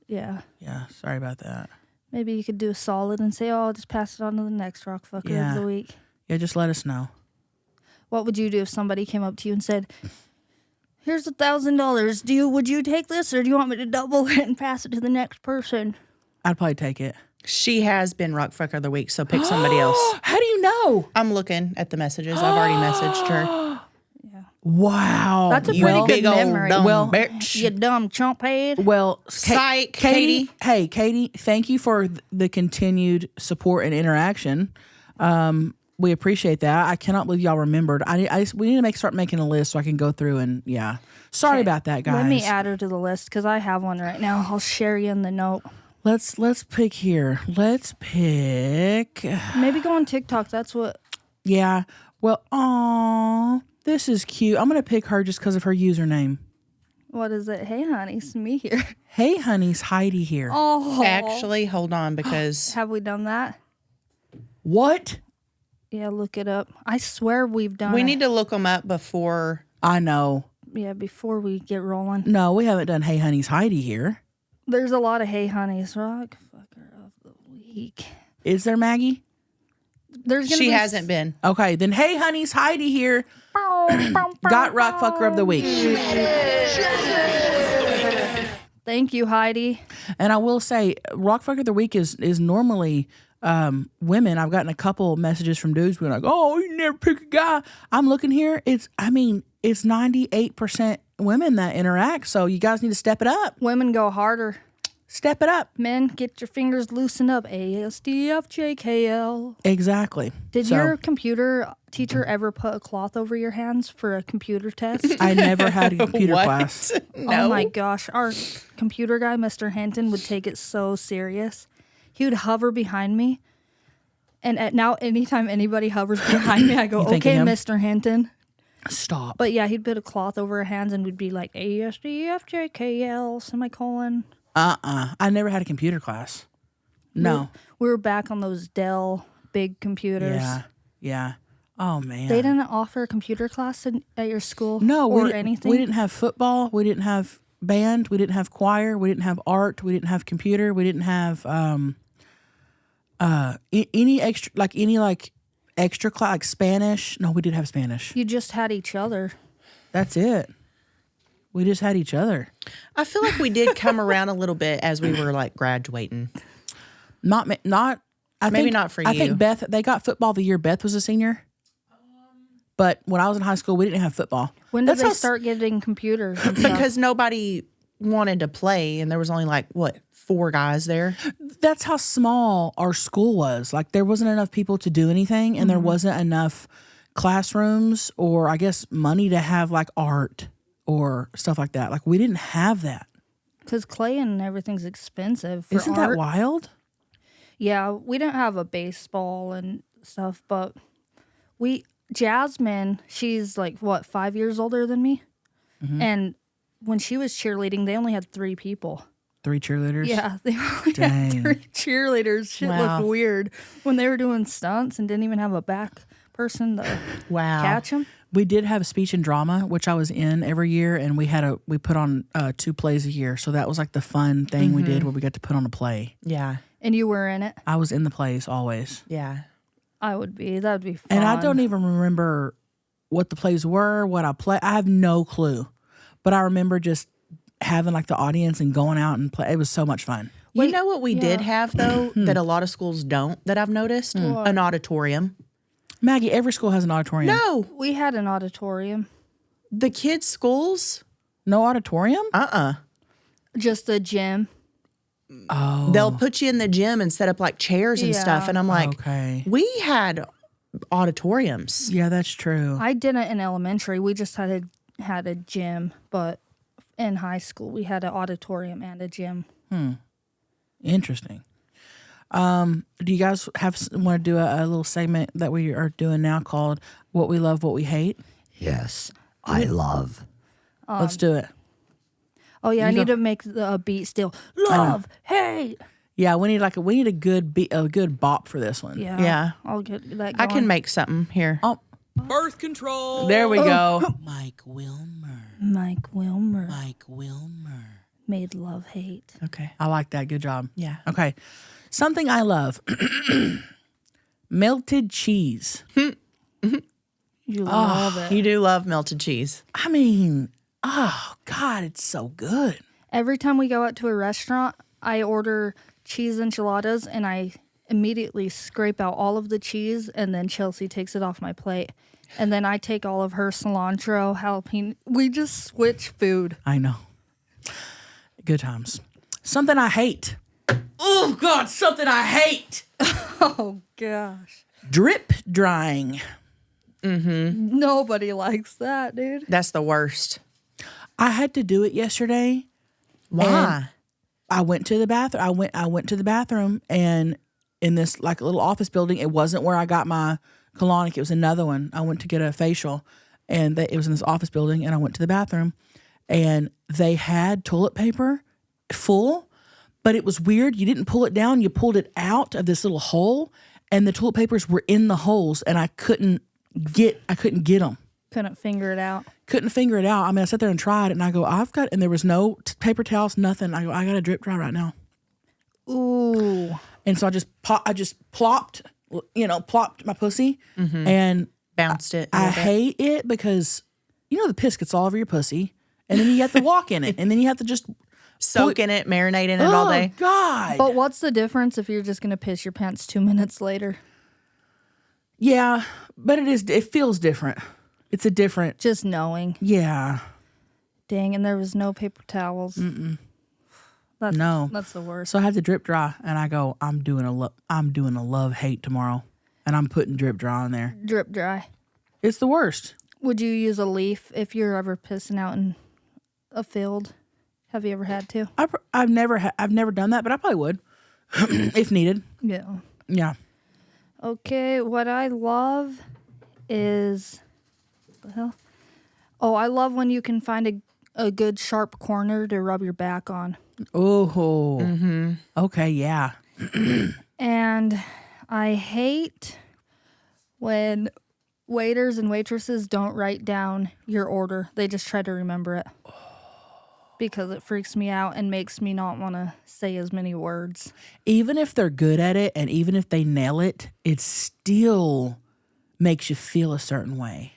yeah,
Yeah, sorry about that.
maybe you could do a solid and say, "Oh, I'll just pass it on to the next Rockfucker
Yeah.
of the Week."
Yeah, just let us know.
What would you do if somebody came up to you and said, "Here's $1,000. Would you take this, or do you want me to double it and pass it to the next person?"
I'd probably take it.
She has been rock fucker of the week, so pick somebody else.
How do you know?
I'm looking at the messages. I've already messaged her.
Wow.
That's a
You
pretty good
big old
memory.
dumb
Well-
bitch.
You dumb chump head.
Well,
Psych, Katie.
Hey, Katie, thank you for the continued support and interaction. We appreciate that. I cannot believe y'all remembered. We need to start making a list so I can go through and yeah. Sorry about that, guys.
Let me add her to the list because I have one right now. I'll share you in the note.
Let's pick here. Let's pick.
Maybe go on TikTok. That's what.
Yeah. Well, aw, this is cute. I'm gonna pick her just because of her username.
What is it? Hey, honey, it's me here.
Hey, honey's Heidi here.
Oh,
Actually, hold on because
have we done that?
What?
Yeah, look it up. I swear we've done.
we
it.
need to look them up before.
I know.
Yeah, before we get rolling.
No, we haven't done Hey, honey's Heidi here.
There's a lot of Hey Honeys. Rockfucker of the Week.
Is there, Maggie?
There's gonna
She
be
hasn't been.
Okay, then Hey, honey's Heidi here. Got rock fucker of the week.
Thank you, Heidi.
And I will say, rock fucker of the week is normally women. I've gotten a couple messages from dudes being like, "Oh, you never pick a guy." I'm looking here. It's 98% women that interact. So you guys need to step it up.
Women go harder.
Step it up.
Men, get your fingers loosened up. ASDFJKL.
Exactly.
Did
So,
your computer teacher ever put a cloth over your hands for a computer test?
I never had a computer
What?
class.
No.
Oh my gosh. Our computer guy, Mr. Hinton, would take it so serious. He would hover behind me. And now, anytime anybody hovers behind me, I go,
You think of
okay,
him?
Mr. Hinton.
Stop.
But yeah, he'd put a cloth over our hands and we'd be like, ASDFJKL, semicolon.
I never had a computer class. No.
We were back on those Dell big computers.
Yeah. Oh, man.
They didn't offer a computer class at your school
No,
or
we
anything?
We didn't have football. We didn't have band. We didn't have choir. We didn't have art. We didn't have computer. We didn't have any extra class, like Spanish. No, we did have Spanish.
You just had each other.
That's it. We just had each other.
I feel like we did come around a little bit as we were like graduating.
Not. I
Maybe
think,
not for
I
you.
think Beth. They got football the year Beth was a senior. But when I was in high school, we didn't have football.
When did
That's
they
how-
start getting computers and stuff?
Because nobody wanted to play, and there was only like, what, 4 guys there?
That's how small our school was. Like there wasn't enough people to do anything, and there wasn't enough classrooms or I guess money to have like art or stuff like that. Like we didn't have that.
Because clay and everything's expensive for
Isn't
art.
that wild?
Yeah, we didn't have a baseball and stuff, but Jasmine, she's like, what, 5 years older than me?
Mm-hmm.
And when she was cheerleading, they only had 3 people.
3 cheerleaders.
Yeah, they only
Dang.
had 3 cheerleaders. Shit
Wow.
looked weird when they were doing stunts and didn't even have a back person to
Wow.
catch them.
We did have speech and drama, which I was in every year, and we put on 2 plays a year. So that was like the fun thing we did where we got to put on a play.
Yeah.
And you were in it.
I was in the plays always.
Yeah.
I would be. That would be fun.
And I don't even remember what the plays were, what I play. I have no clue. But I remember just having like the audience and going out and play. It was so much fun.
You know what we did have, though,
Hmm.
that a lot of schools don't, that I've noticed? An auditorium.
Maggie, every school has an auditorium.
No.
We had an auditorium.
The kids' schools?
No auditorium?
Just a gym.
Oh.
They'll put you in the gym and set up like chairs and stuff.
Yeah.
And I'm like,
Okay.
we had auditoriums.
Yeah, that's true.
I didn't in elementary. We just had a gym, but in high school we had an auditorium and a gym.
Interesting. Do you guys want to do a little segment that we are doing now called What We Love, What We Hate?
Yes, I love.
Let's do it.
Oh yeah, I
You
need
go-
to make the beat still. Love, hate.
Yeah, we need a good bop for this one.
Yeah,
Yeah.
I'll get that.
I
Going.
can make something here.
Oh,
Birth control.
there we go.
Mike Wilmer.
Mike Wilmer
Mike Wilmer.
made love hate.
Okay.
I like that. Good job.
Yeah.
Okay. Something I love. Melted cheese.
You love it.
You do love melted cheese.
I mean, oh God, it's so good.
Every time we go out to a restaurant, I order cheese enchiladas and I immediately scrape out all of the cheese and then Chelsea takes it off my plate. And then I take all of her cilantro, jalapeno. We just switch food.
I know. Good times. Something I hate. Oh God, something I hate.
Oh gosh.
Drip drying.
Nobody likes that, dude.
That's the worst.
I had to do it yesterday.
Why?
I went to the bathroom. I went to the bathroom, and in this like little office building, it wasn't where I got my colonic. It was another one. I went to get a facial, and it was in this office building. And I went to the bathroom, and they had toilet paper full, but it was weird. You didn't pull it down. You pulled it out of this little hole, and the toilet papers were in the holes, and I couldn't get them.
Couldn't figure it out.
Couldn't figure it out. I mean, I sat there and tried it, and I go, and there was no paper towels, nothing. I go, I got to drip dry right now.
Ooh.
And so I just plopped my pussy, and
Bounced it. a
I
little bit.
hate it because, the piss gets all over your pussy, and then you have to walk in it, and then you have to just
Soak in it, marinate in it all day.
Oh God!
But what's the difference if you're just going to piss your pants 2 minutes later?
Yeah, but it feels different. It's a different.
Just knowing.
Yeah.
Dang, and there was no paper towels.
No.
That's the worst.
So I had to drip dry, and I go, I'm doing a love hate tomorrow, and I'm putting drip dry on there.
Drip dry.
It's the worst.
Would you use a leaf if you're ever pissing out in a field? Have you ever had to?
I've never done that, but I probably would if needed.
Yeah.
Yeah.
Okay, what I love is the hell? Oh, I love when you can find a good sharp corner to rub your back on.
Oh. Mm-hmm. Okay. Yeah.
And I hate when waiters and waitresses don't write down your order. They just try to remember it. Because it freaks me out and makes me not want to say as many words.
Even if they're good at it, and even if they nail it, it still makes you feel a certain way.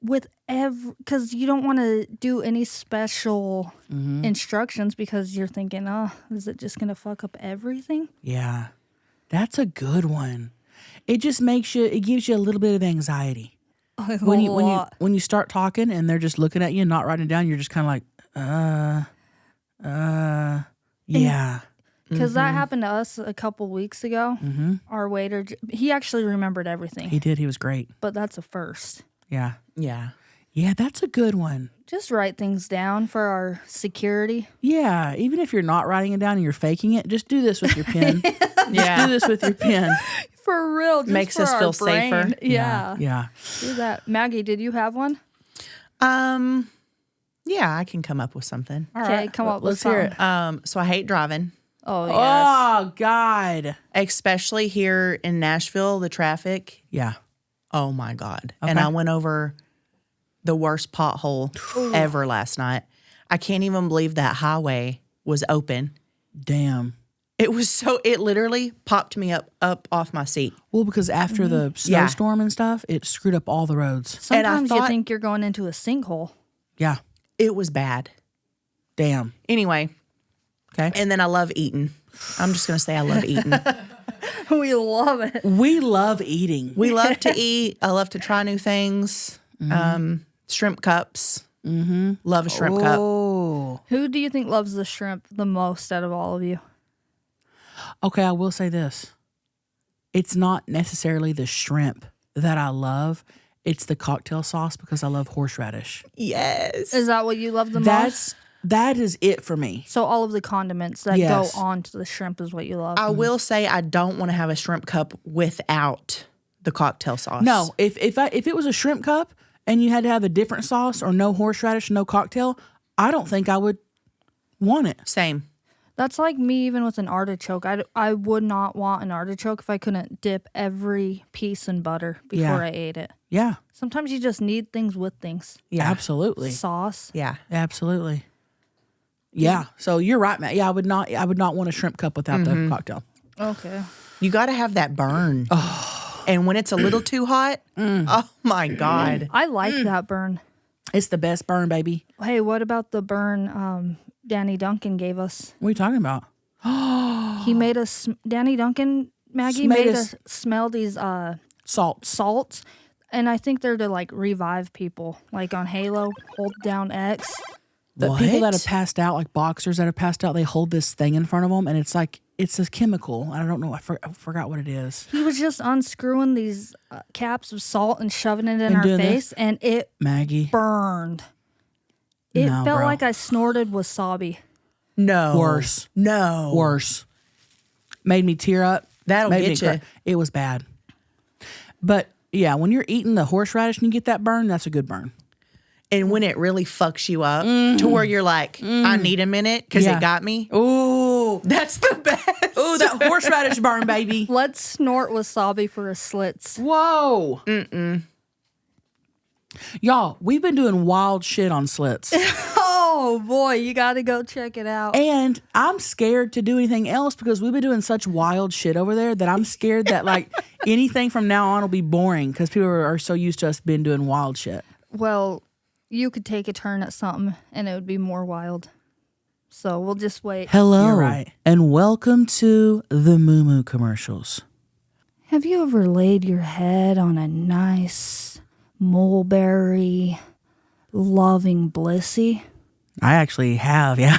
Because you don't want to do any special instructions because you're thinking, oh, is it just going to fuck up everything?
Yeah. That's a good one. It just it gives you a little bit of anxiety. When you start talking and they're just looking at you and not writing it down, you're just kind of like, yeah.
Because that happened to us a couple weeks ago. Our waiter, he actually remembered everything.
He did. He was great.
But that's a first.
Yeah.
Yeah.
Yeah, that's a good one.
Just write things down for our security.
Yeah, even if you're not writing it down and you're faking it, just do this with your pen.
Yeah.
Do this with your pen.
For real. Just
Makes
for
us
our
feel
brain.
safer.
Yeah.
Yeah.
Do that. Maggie, did you have one?
Yeah, I can come up with something.
Okay, come up with
Let's hear it.
something.
So I hate driving,
Oh, yes.
Oh, God.
especially here in Nashville, the traffic.
Yeah.
Oh my God. And
Okay.
I went over the worst pothole ever last night. I can't even believe that highway was open.
Damn.
It literally popped me up off my seat.
Well, because after the
Yeah.
snowstorm and stuff, it screwed up all the roads.
And I
Sometimes you
thought-
think you're going into a sinkhole.
Yeah.
It was bad.
Damn.
Anyway,
Okay.
and then I love eating. I'm just going to say I love eating.
We love it.
We love eating.
We love to eat. I love to try new things. Shrimp cups. Love a shrimp cup.
Oh.
Who do you think loves the shrimp the most out of all of you?
Okay, I will say this. It's not necessarily the shrimp that I love. It's the cocktail sauce because I love horseradish.
Yes.
Is that what you love the most?
That is it for me.
So all of the condiments that
Yes.
go on to the shrimp is what you love.
I will say I don't want to have a shrimp cup without the cocktail sauce.
No, if it was a shrimp cup and you had to have a different sauce or no horseradish, no cocktail, I don't think I would want it.
Same.
That's like me even with an artichoke. I would not want an artichoke if I couldn't dip every piece in butter before
Yeah.
I ate it.
Yeah,
Sometimes you just need things with things.
Yeah.
absolutely.
Sauce.
Yeah.
Absolutely. Yeah. So you're right, Matt. Yeah, I would not want a shrimp cup without the cocktail.
Okay.
You got to have that burn. And when it's a little too hot, oh my God.
I like that burn.
It's the best burn, baby.
Hey, what about the burn Danny Duncan gave us?
What are you talking about?
He made us, Danny Duncan, Maggie
Made
made
us-
us smell these
Salt.
salts. And I think they're to like revive people. Like on Halo, hold down X.
The people that
What?
have passed out, like boxers that have passed out, they hold this thing in front of them, and it's like it's a chemical. I don't know. I forgot what it is.
He was just unscrewing these caps of salt and shoving it in
And
our
doing
face, and it
Maggie,
burned. It
No,
felt
bro.
like I snorted wasabi.
No.
Worse.
No.
worse. Made me tear up.
That'll
Made me
get ya.
cry. It was bad. But yeah, when you're eating the horseradish and you get that burn, that's a good burn.
And when it really fucks you up to where you're like, I need a minute because
Yeah.
it got me.
Ooh,
That's the best.
ooh, that horseradish burn, baby.
Let's snort wasabi for a slits.
Whoa. Y'all, we've been doing wild shit on slits.
Oh boy, you got to go check it out.
And I'm scared to do anything else because we've been doing such wild shit over there that I'm scared that like anything from now on will be boring because people are so used to us being doing wild shit.
Well, you could take a turn at something and it would be more wild. So we'll just wait.
Hello. You're right. And welcome to the Moo Moo commercials.
Have you ever laid your head on a nice mulberry loving blissy?
I actually have, yeah.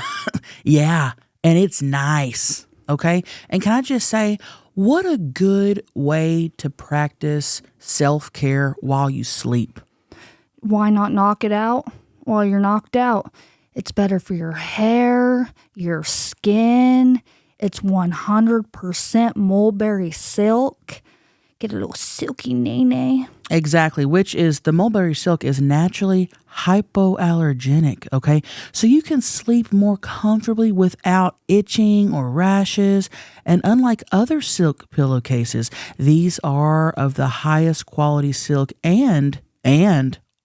Yeah, and it's nice. Okay. And can I just say, what a good way to practice self-care while you sleep.
Why not knock it out while you're knocked out? It's better for your hair, your skin. It's 100% mulberry silk. Get a little silky nay-nay.
Exactly, which is the mulberry silk is naturally hypoallergenic, okay? So you can sleep more comfortably without itching or rashes. And unlike other silk pillowcases, these are of the highest quality silk and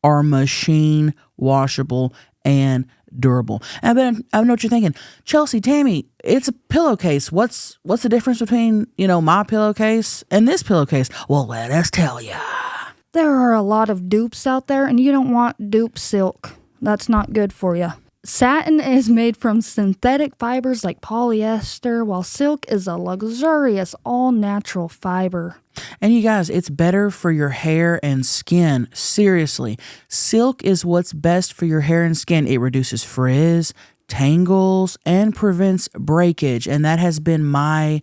are machine washable and durable. And I know what you're thinking. Chelcie, Tammy, it's a pillowcase. What's the difference between, my pillowcase and this pillowcase? Well, let us tell ya.
There are a lot of dupes out there, and you don't want dupe silk. That's not good for you. Satin is made from synthetic fibers like polyester, while silk is a luxurious, all-natural fiber.
And you guys, it's better for your hair and skin. Seriously, silk is what's best for your hair and skin. It reduces frizz, tangles, and prevents breakage. And that's been my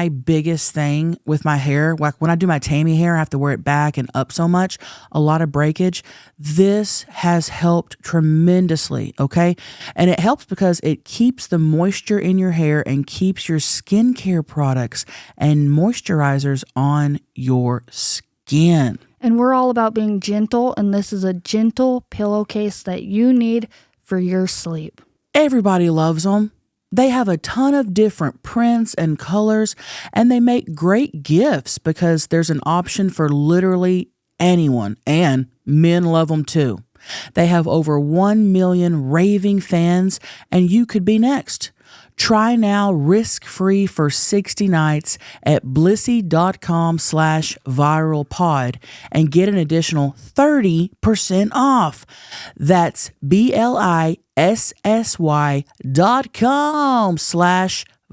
biggest thing with my hair. Like when I do my Tammy hair, I have to wear it back and up so much, a lot of breakage. This has helped tremendously, okay? And it helps because it keeps the moisture in your hair and keeps your skincare products and moisturizers on your skin.
And we're all about being gentle, and this is a gentle pillowcase that you need for your sleep.
Everybody loves them. They have a ton of different prints and colors, and they make great gifts because there's an option for literally anyone, and men love them too. They have over 1 million raving fans, and you could be next. Try now risk-free for 60 nights at blissy.com/viralpod and get an additional 30% off. That's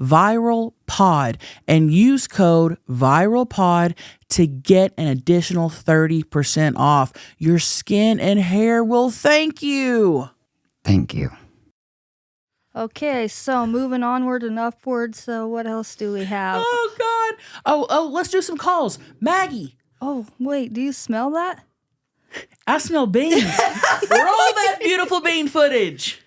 blissy.com/viralpod and use code viralpod to get an additional 30% off. Your skin and hair will thank you.
Thank you.
Okay, so moving onward and upward. So what else do we have?
Oh, God. Oh, let's do some calls. Maggie.
Oh, wait, do you smell that?
I smell beans. Roll that beautiful bean footage.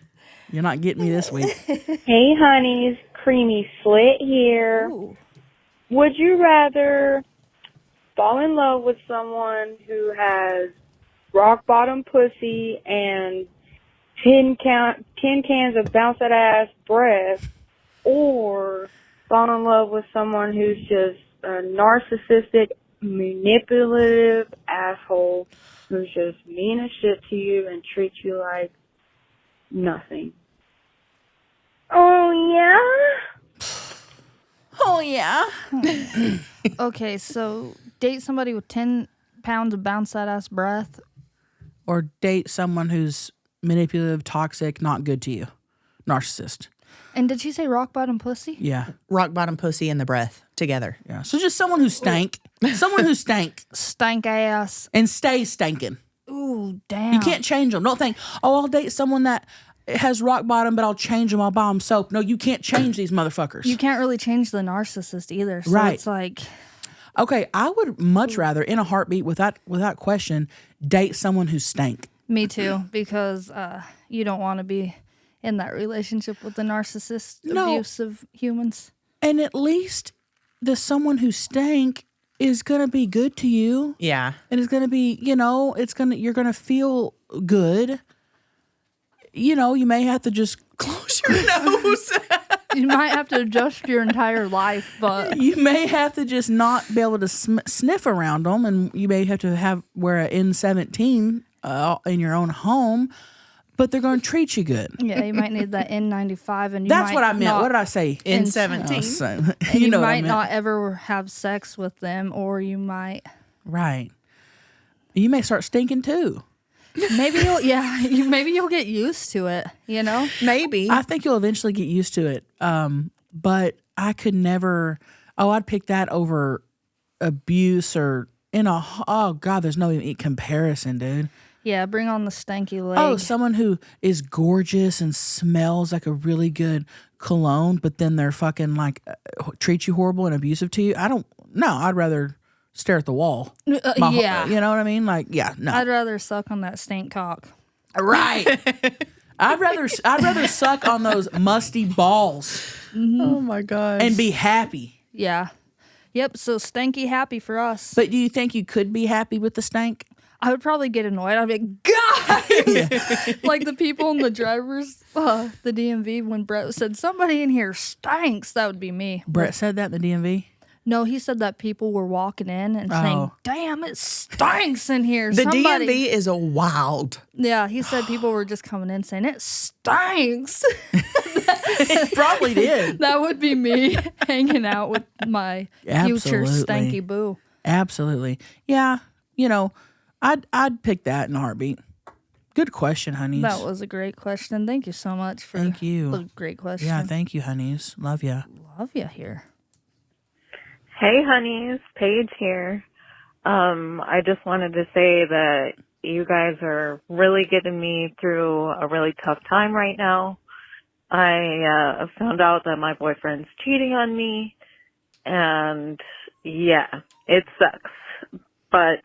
You're not getting me this week.
Hey, honeys. Creamy Slit here.
Ooh.
Would you rather fall in love with someone who has rock bottom pussy and 10 cans of bounce that ass breath, or fall in love with someone who's just a narcissistic, manipulative asshole who's just mean as shit to you and treats you like nothing? Oh, yeah?
Oh, yeah.
Okay, so date somebody with 10 pounds of bounce that ass breath.
Or date someone who's manipulative, toxic, not good to you. Narcissist.
And did she say rock bottom pussy?
Yeah.
Rock bottom pussy and the breath together.
Yeah. So just someone who stank. Someone who stank
Stank ass.
and stays stinking.
Ooh, damn.
You can't change them. Don't think, I'll date someone that has rock bottom, but I'll change them. I'll buy them soap. No, you can't change these motherfuckers.
You can't really change the narcissist either. So
Right.
it's like,
Okay, I would much rather, in a heartbeat, without question, date someone who stank.
me too, because you don't want to be in that relationship with the narcissist,
No.
abusive humans.
And at least the someone who stank is gonna be good to you.
Yeah.
And it's gonna be, you're gonna feel good. You may have to just close your nose.
You might have to adjust your entire life, but
You may have to just not be able to sniff around them, and you may have to wear an N17 in your own home, but they're going to treat you good.
yeah, you might need that N95, and you
That's
might
what I meant.
not-
What did I say?
N17.
Oh, so-
and
you
you
know what I
might
meant.
not ever have sex with them, or you might
Right. You may start stinking too.
maybe you'll get used to it.
Maybe.
I think you'll eventually get used to it. But I could never. I'd pick that over abuse or oh God, there's no even comparison, dude.
Yeah, bring on the stanky leg.
Oh, someone who is gorgeous and smells like a really good cologne, but then they're fucking like treat you horrible and abusive to you. I'd rather stare at the wall.
Yeah.
You know what I mean? Like, yeah, no.
I'd rather suck on that stank cock.
Right. I'd rather suck on those musty balls
Oh my gosh.
and be happy.
Yeah. Yep, so stanky happy for us.
But do you think you could be happy with the stank?
I would probably get annoyed. I'd be like, guys! Like the people in the drivers, the DMV, when Brett said, somebody in here stinks, that would be me.
Brett said that in the DMV?
No, he said that people were walking in and saying, damn, it stinks in here.
The
Somebody.
DMV is a wild.
Yeah, he said people were just coming in saying, it stinks.
It probably did.
That would be me hanging out with my future
Absolutely.
stanky boo.
Absolutely. Yeah. You know, I'd pick that in a heartbeat. Good question, honeys.
That was a great question. Thank you so much for
Thank you.
the great question.
Yeah, thank you, honeys. Love ya.
Love you here.
Hey, honeys, Paige here. I just wanted to say that you guys are really getting me through a really tough time right now. I found out that my boyfriend's cheating on me, and yeah, it sucks. But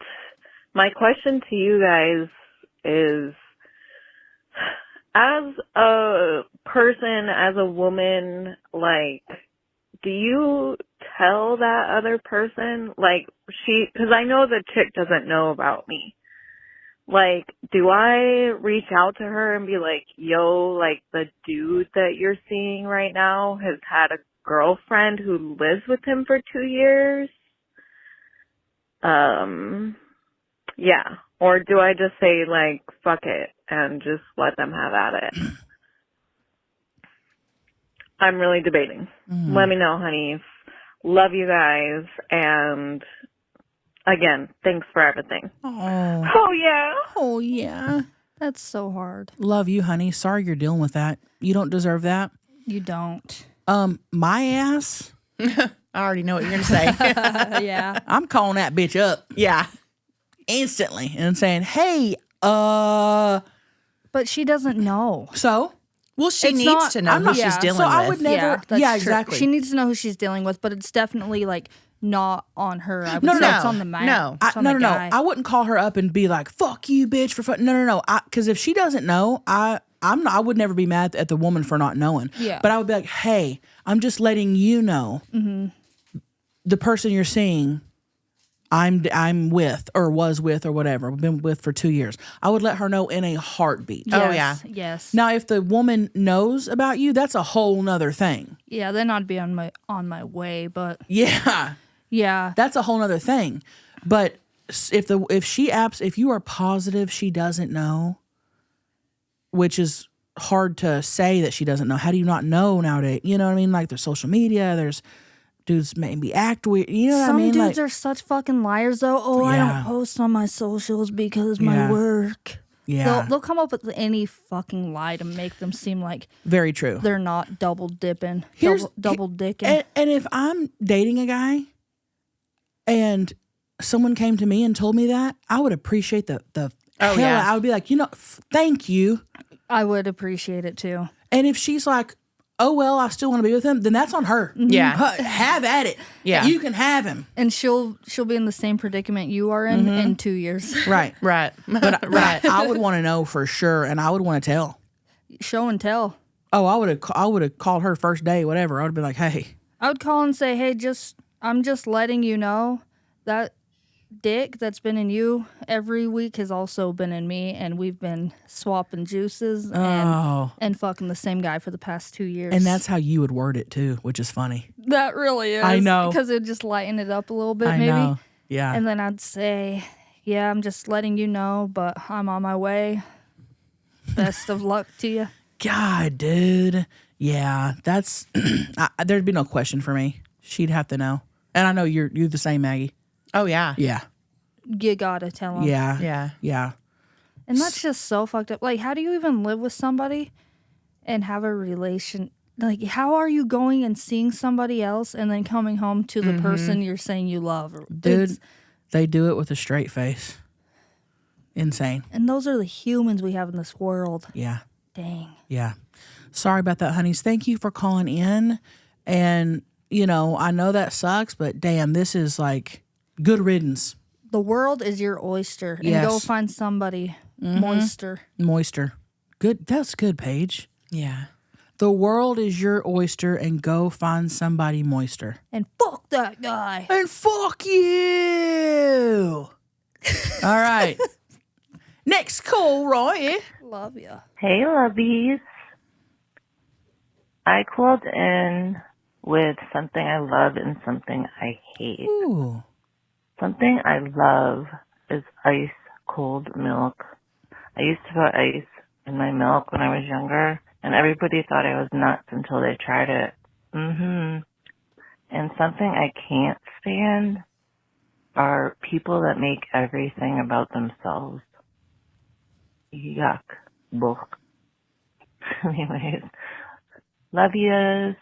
my question to you guys is, as a person, as a woman, like, do you tell that other person, like, because I know the chick doesn't know about me. Like, do I reach out to her and be like, yo, like, the dude that you're seeing right now has had a girlfriend who lives with him for 2 years? Yeah. Or do I just say, like, fuck it and just let them have at it? I'm really debating. Let me know, honeys. Love you guys. And again, thanks for everything.
Oh.
Oh, yeah.
Oh, yeah.
That's so hard.
Love you, honey. Sorry you're dealing with that. You don't deserve that.
You don't.
My ass,
I already know what you're going to say.
Yeah.
I'm calling that bitch up
Yeah.
instantly and saying, hey,
But she doesn't know.
so?
Well, she
It's
needs
not-
to know
I'm
who
not-
she's
yeah,
dealing
so
with.
I would never.
Yeah, that's
Yeah,
true.
exactly.
She needs to know who she's dealing with, but it's definitely like not on her. I would
No,
say
no,
it's on the man.
no.
It's on the
no.
guy.
I wouldn't call her up and be like, "Fuck you, bitch." For fun. No. Because if she doesn't know, I would never be mad at the woman for not knowing.
Yeah.
But I would be like, "Hey, I'm just letting you know, the person you're seeing, I'm with or was with or whatever, been with for 2 years." I would let her know in a heartbeat.
Oh,
Yes,
yeah.
Yes.
Now, if the woman knows about you, that's a whole nother thing.
Yeah, then I'd be on my way, but
Yeah.
yeah.
That's a whole nother thing. But if you are positive she doesn't know, which is hard to say that she doesn't know. How do you not know nowadays? You know what I mean? Like, there's social media, there's dudes maybe act weird. You know what
Some
I mean?
dudes
Like,
are such fucking liars though. Oh, I
Yeah.
don't post on my socials because my
Yeah.
work.
yeah,
They'll come up with any fucking lie to make them seem like
very true.
they're not double dipping,
Here's-
double dicking.
And if I'm dating a guy and someone came to me and told me that, I would appreciate the hell.
yeah.
I would be like, thank you.
I would appreciate it too.
And if she's like, oh, well, I still want to be with him, then that's on her.
Yeah.
Have at it.
Yeah.
You can have him.
And she'll be in the same predicament you are in 2 years.
Right.
Right.
But I would want to know for sure, and I would want to tell.
Show and tell.
Oh, I would have called her first day, whatever. I would be like, hey.
I would call and say, "Hey, I'm just letting you know that dick that's been in you every week has also been in me, and we've been swapping juices and fucking the same guy for the past 2 years."
And that's how you would word it too, which is funny.
that really is.
I know.
because it would just lighten it up a little bit,
I
maybe.
know. Yeah.
And then I'd say, "Yeah, I'm just letting you know, but I'm on my way. Best of luck to you."
God, dude. Yeah, that's there'd be no question for me. She'd have to know. And I know you're the same, Maggie.
Oh, yeah.
Yeah.
You gotta tell them.
Yeah.
Yeah.
Yeah.
And that's just so fucked up. Like, how do you even live with somebody and have a relation? Like, how are you going and seeing somebody else and then coming home to the person you're saying you love?
Dude,
It's-
they do it with a straight face. Insane.
And those are the humans we have in this world.
Yeah.
Dang.
Yeah. Sorry about that, honeys. Thank you for calling in. And, you know, I know that sucks, but damn, this is like good riddance.
The world is your oyster. And
Yes.
go find somebody moister.
Moister. Good. That's good, Paige.
Yeah.
The world is your oyster and go find somebody moister.
And fuck that guy.
And fuck you. All right. Next call, Roy.
Love ya.
Hey, lovies. I called in with something I love and something I hate.
Ooh.
Something I love is ice cold milk. I used to put ice in my milk when I was younger, and everybody thought I was nuts until they tried it. And something I can't stand are people that make everything about themselves. Yuck. Book. Anyways, love yous.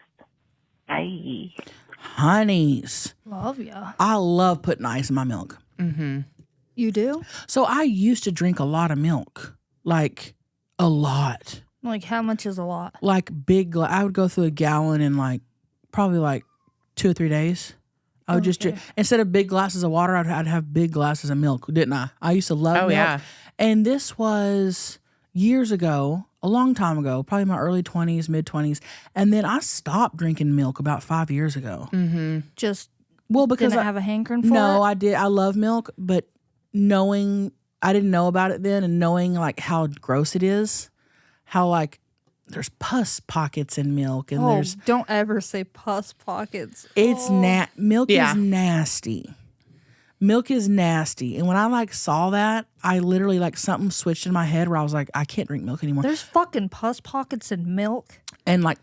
Bye.
Honeys.
Love ya.
I love putting ice in my milk.
You do?
So I used to drink a lot of milk. Like a lot.
Like, how much is a lot?
Like big, I would go through a gallon in like probably like 2 or 3 days. I would just drink, instead of big glasses of water, I'd have big glasses of milk, didn't I? I used to love milk.
yeah.
And this was years ago, a long time ago, probably my early 20s, mid 20s. And then I stopped drinking milk about 5 years ago.
Just
Well, because
didn't have a hankering for it?
no, I did. I love milk, but knowing, I didn't know about it then, and knowing like how gross it is, how like there's pus pockets in milk, and there's
don't ever say pus pockets.
it's milk
Yeah.
is nasty. Milk is nasty. And when I like saw that, I literally like something switched in my head where I was like, I can't drink milk anymore.
There's fucking pus pockets in milk.
And like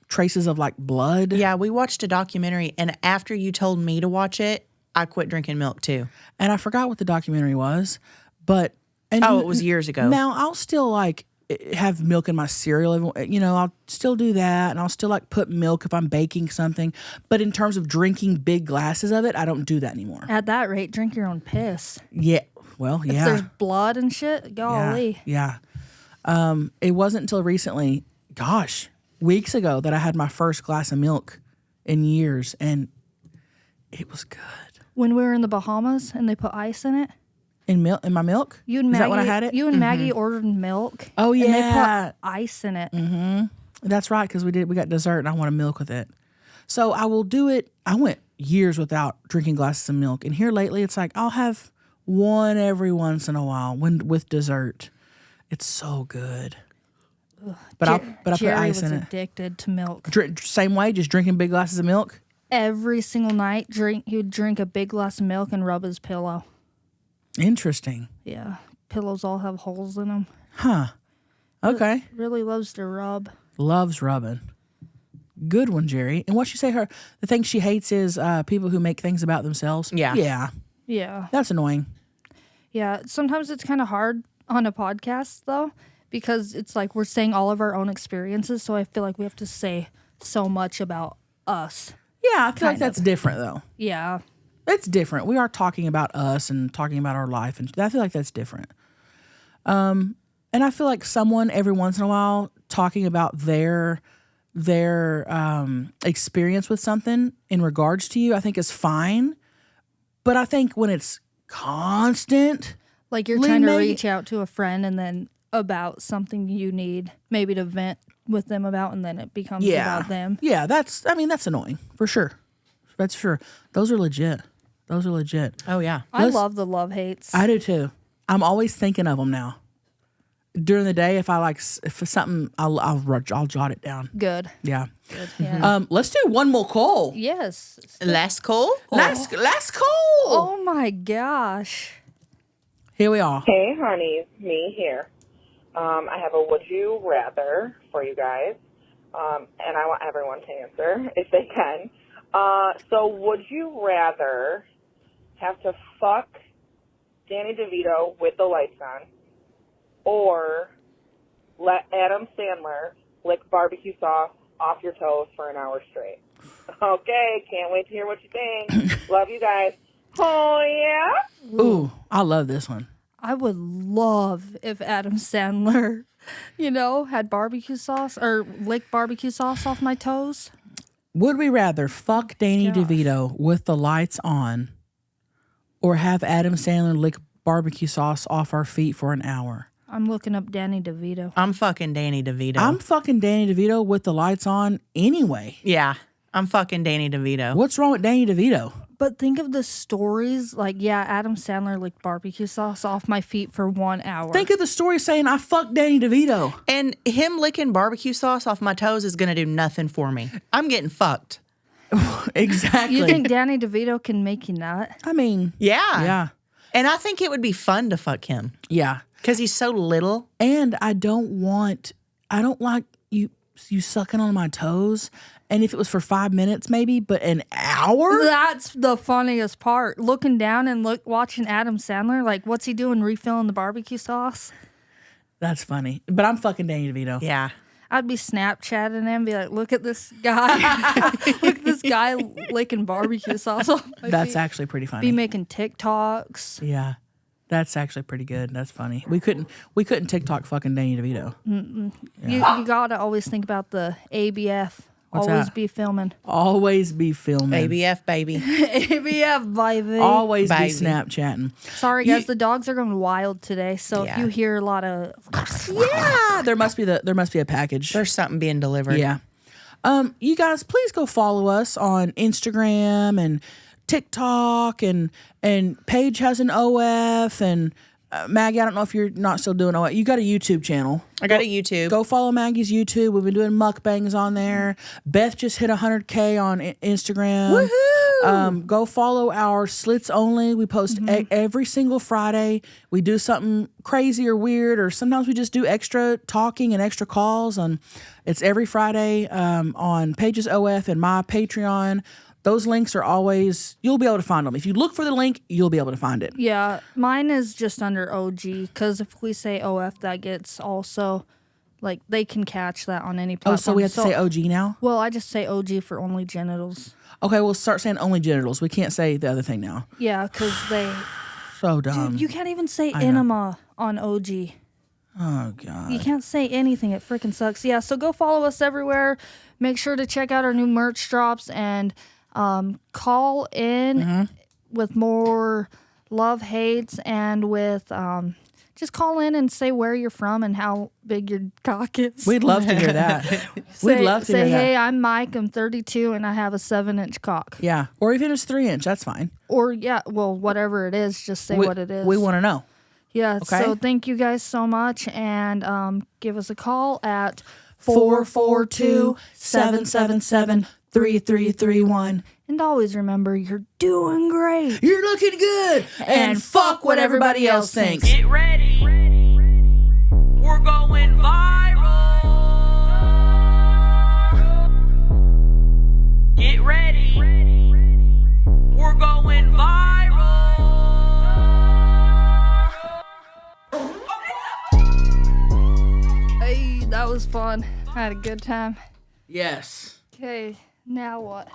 traces of like blood.
Yeah, we watched a documentary, and after you told me to watch it, I quit drinking milk too.
And I forgot what the documentary was, but and
Oh, it was years ago.
Now I'll still like have milk in my cereal. You know, I'll still do that, and I'll still like put milk if I'm baking something. But in terms of drinking big glasses of it, I don't do that anymore.
At that rate, drink your own piss.
Yeah. Well,
If
yeah.
there's blood and shit, golly.
Yeah. It wasn't until recently, gosh, weeks ago, that I had my first glass of milk in years, and it was good.
When we were in the Bahamas and they put ice in it,
In my milk?
you and
Is
Maggie,
that when I had it?
You and Maggie ordered milk.
Oh,
And they
yeah.
put ice in it.
That's right, because we got dessert, and I wanted milk with it. So I will do it. I went years without drinking glasses of milk, and here lately, it's like I'll have one every once in a while with dessert. It's so good. But I put
Jerry
ice
was
in it.
addicted to milk.
Same way, just drinking big glasses of milk.
Every single night, he would drink a big glass of milk and rub his pillow.
Interesting.
Yeah, pillows all have holes in them.
Huh. Okay.
Really loves to rub.
Loves rubbing. Good one, Jerry. And what she say the thing she hates is people who make things about themselves.
Yeah.
Yeah.
Yeah.
That's annoying.
Yeah, sometimes it's kind of hard on a podcast, though, because it's like we're saying all of our own experiences, so I feel like we have to say so much about us.
Yeah, I feel like
Kind
that's
of.
different, though.
Yeah.
It's different. We are talking about us and talking about our life, and I feel like that's different. And I feel like someone every once in a while talking about their experience with something in regards to you, I think is fine. But I think when it's constant,
Like you're trying to reach out to a friend and then about something you need maybe to vent with them about, and then it becomes about them.
Yeah, that's annoying for sure. That's sure. Those are legit.
Oh, yeah.
I love the love hates.
I do too. I'm always thinking of them now. During the day, if it's something, I'll jot it down.
Good.
Yeah.
Yeah.
Let's do one more call.
Yes.
Last call?
Last call.
Oh my gosh.
Here we are.
Hey, honeys, me here. I have a would you rather for you guys, and I want everyone to answer if they can. So would you rather have to fuck Danny DeVito with the lights on, or let Adam Sandler lick barbecue sauce off your toes for an hour straight? Okay, can't wait to hear what you think. Love you guys. Oh, yeah?
Ooh, I love this one.
I would love if Adam Sandler, had barbecue sauce or licked barbecue sauce off my toes.
Would we rather fuck Danny DeVito with the lights on or have Adam Sandler lick barbecue sauce off our feet for an hour?
I'm looking up Danny DeVito.
I'm fucking Danny DeVito.
I'm fucking Danny DeVito with the lights on anyway.
Yeah, I'm fucking Danny DeVito.
What's wrong with Danny DeVito?
But think of the stories. Like, Adam Sandler licked barbecue sauce off my feet for 1 hour.
Think of the story saying I fucked Danny DeVito.
And him licking barbecue sauce off my toes is going to do nothing for me. I'm getting fucked.
Exactly.
You think Danny DeVito can make you nut?
I mean,
Yeah.
yeah.
And I think it would be fun to fuck him
Yeah.
because he's so little.
And I don't like you sucking on my toes. And if it was for 5 minutes, maybe, but an hour?
That's the funniest part. Looking down and watching Adam Sandler, like, what's he doing? Refilling the barbecue sauce?
That's funny. But I'm fucking Danny DeVito.
Yeah.
I'd be Snapchatting him and be like, look at this guy. Look at this guy licking barbecue sauce off my
That's
feet.
actually pretty funny.
Be making TikToks.
Yeah. That's actually pretty good. That's funny. We couldn't TikTok fucking Danny DeVito.
You gotta always think about the ABF.
What's
always
that?
be filming.
Always be filming.
ABF, baby.
ABF, baby.
Always
Baby.
be Snapchatting.
Sorry, guys. The dogs are going wild today. So if
Yeah.
you hear a lot of...
Yeah, there must be a package.
There's something being delivered.
Yeah. You guys, please go follow us on Instagram and TikTok and Paige has an OF and Maggie, I don't know if you're not still doing OF. You got a YouTube channel.
I got a YouTube.
Go follow Maggie's YouTube. We've been doing mukbangs on there. Beth just hit 100K on Instagram.
Woohoo!
Go follow our Slits Only. We post every single Friday. We do something crazy or weird, or sometimes we just do extra talking and extra calls. It's every Friday on Paige's OF and my Patreon. Those links are always, you'll be able to find them. If you look for the link, you'll be able to find it.
Yeah, mine is just under OG because if we say OF, that gets also, like, they can catch that on any platform.
Oh, so we have to say OG now?
Well, I just say OG for only genitals.
Okay, we'll start saying only genitals. We can't say the other thing now.
Yeah, because they...
So dumb.
Dude, you can't even say
I know.
enema on OG.
Oh, God.
You can't say anything. It freaking sucks. Yeah, so go follow us everywhere. Make sure to check out our new merch drops and call in with more love hates and with just call in and say where you're from and how big your cock is.
We'd love to hear that. We'd love to hear
say,
that.
hey, I'm Mike. I'm 32 and I have a 7-inch cock.
Yeah, or even if it's 3-inch, that's fine.
Or yeah, well, whatever it is, just say what it is.
We want to know.
Yeah.
Okay.
So thank you guys so much, and give us a call at
442-777-3331.
And always remember, you're doing great.
You're looking good, and fuck what everybody else thinks.
Get ready. We're going viral. Get ready. We're going viral.
Hey, that was fun. I had a good time.
Yes.
Okay, now what?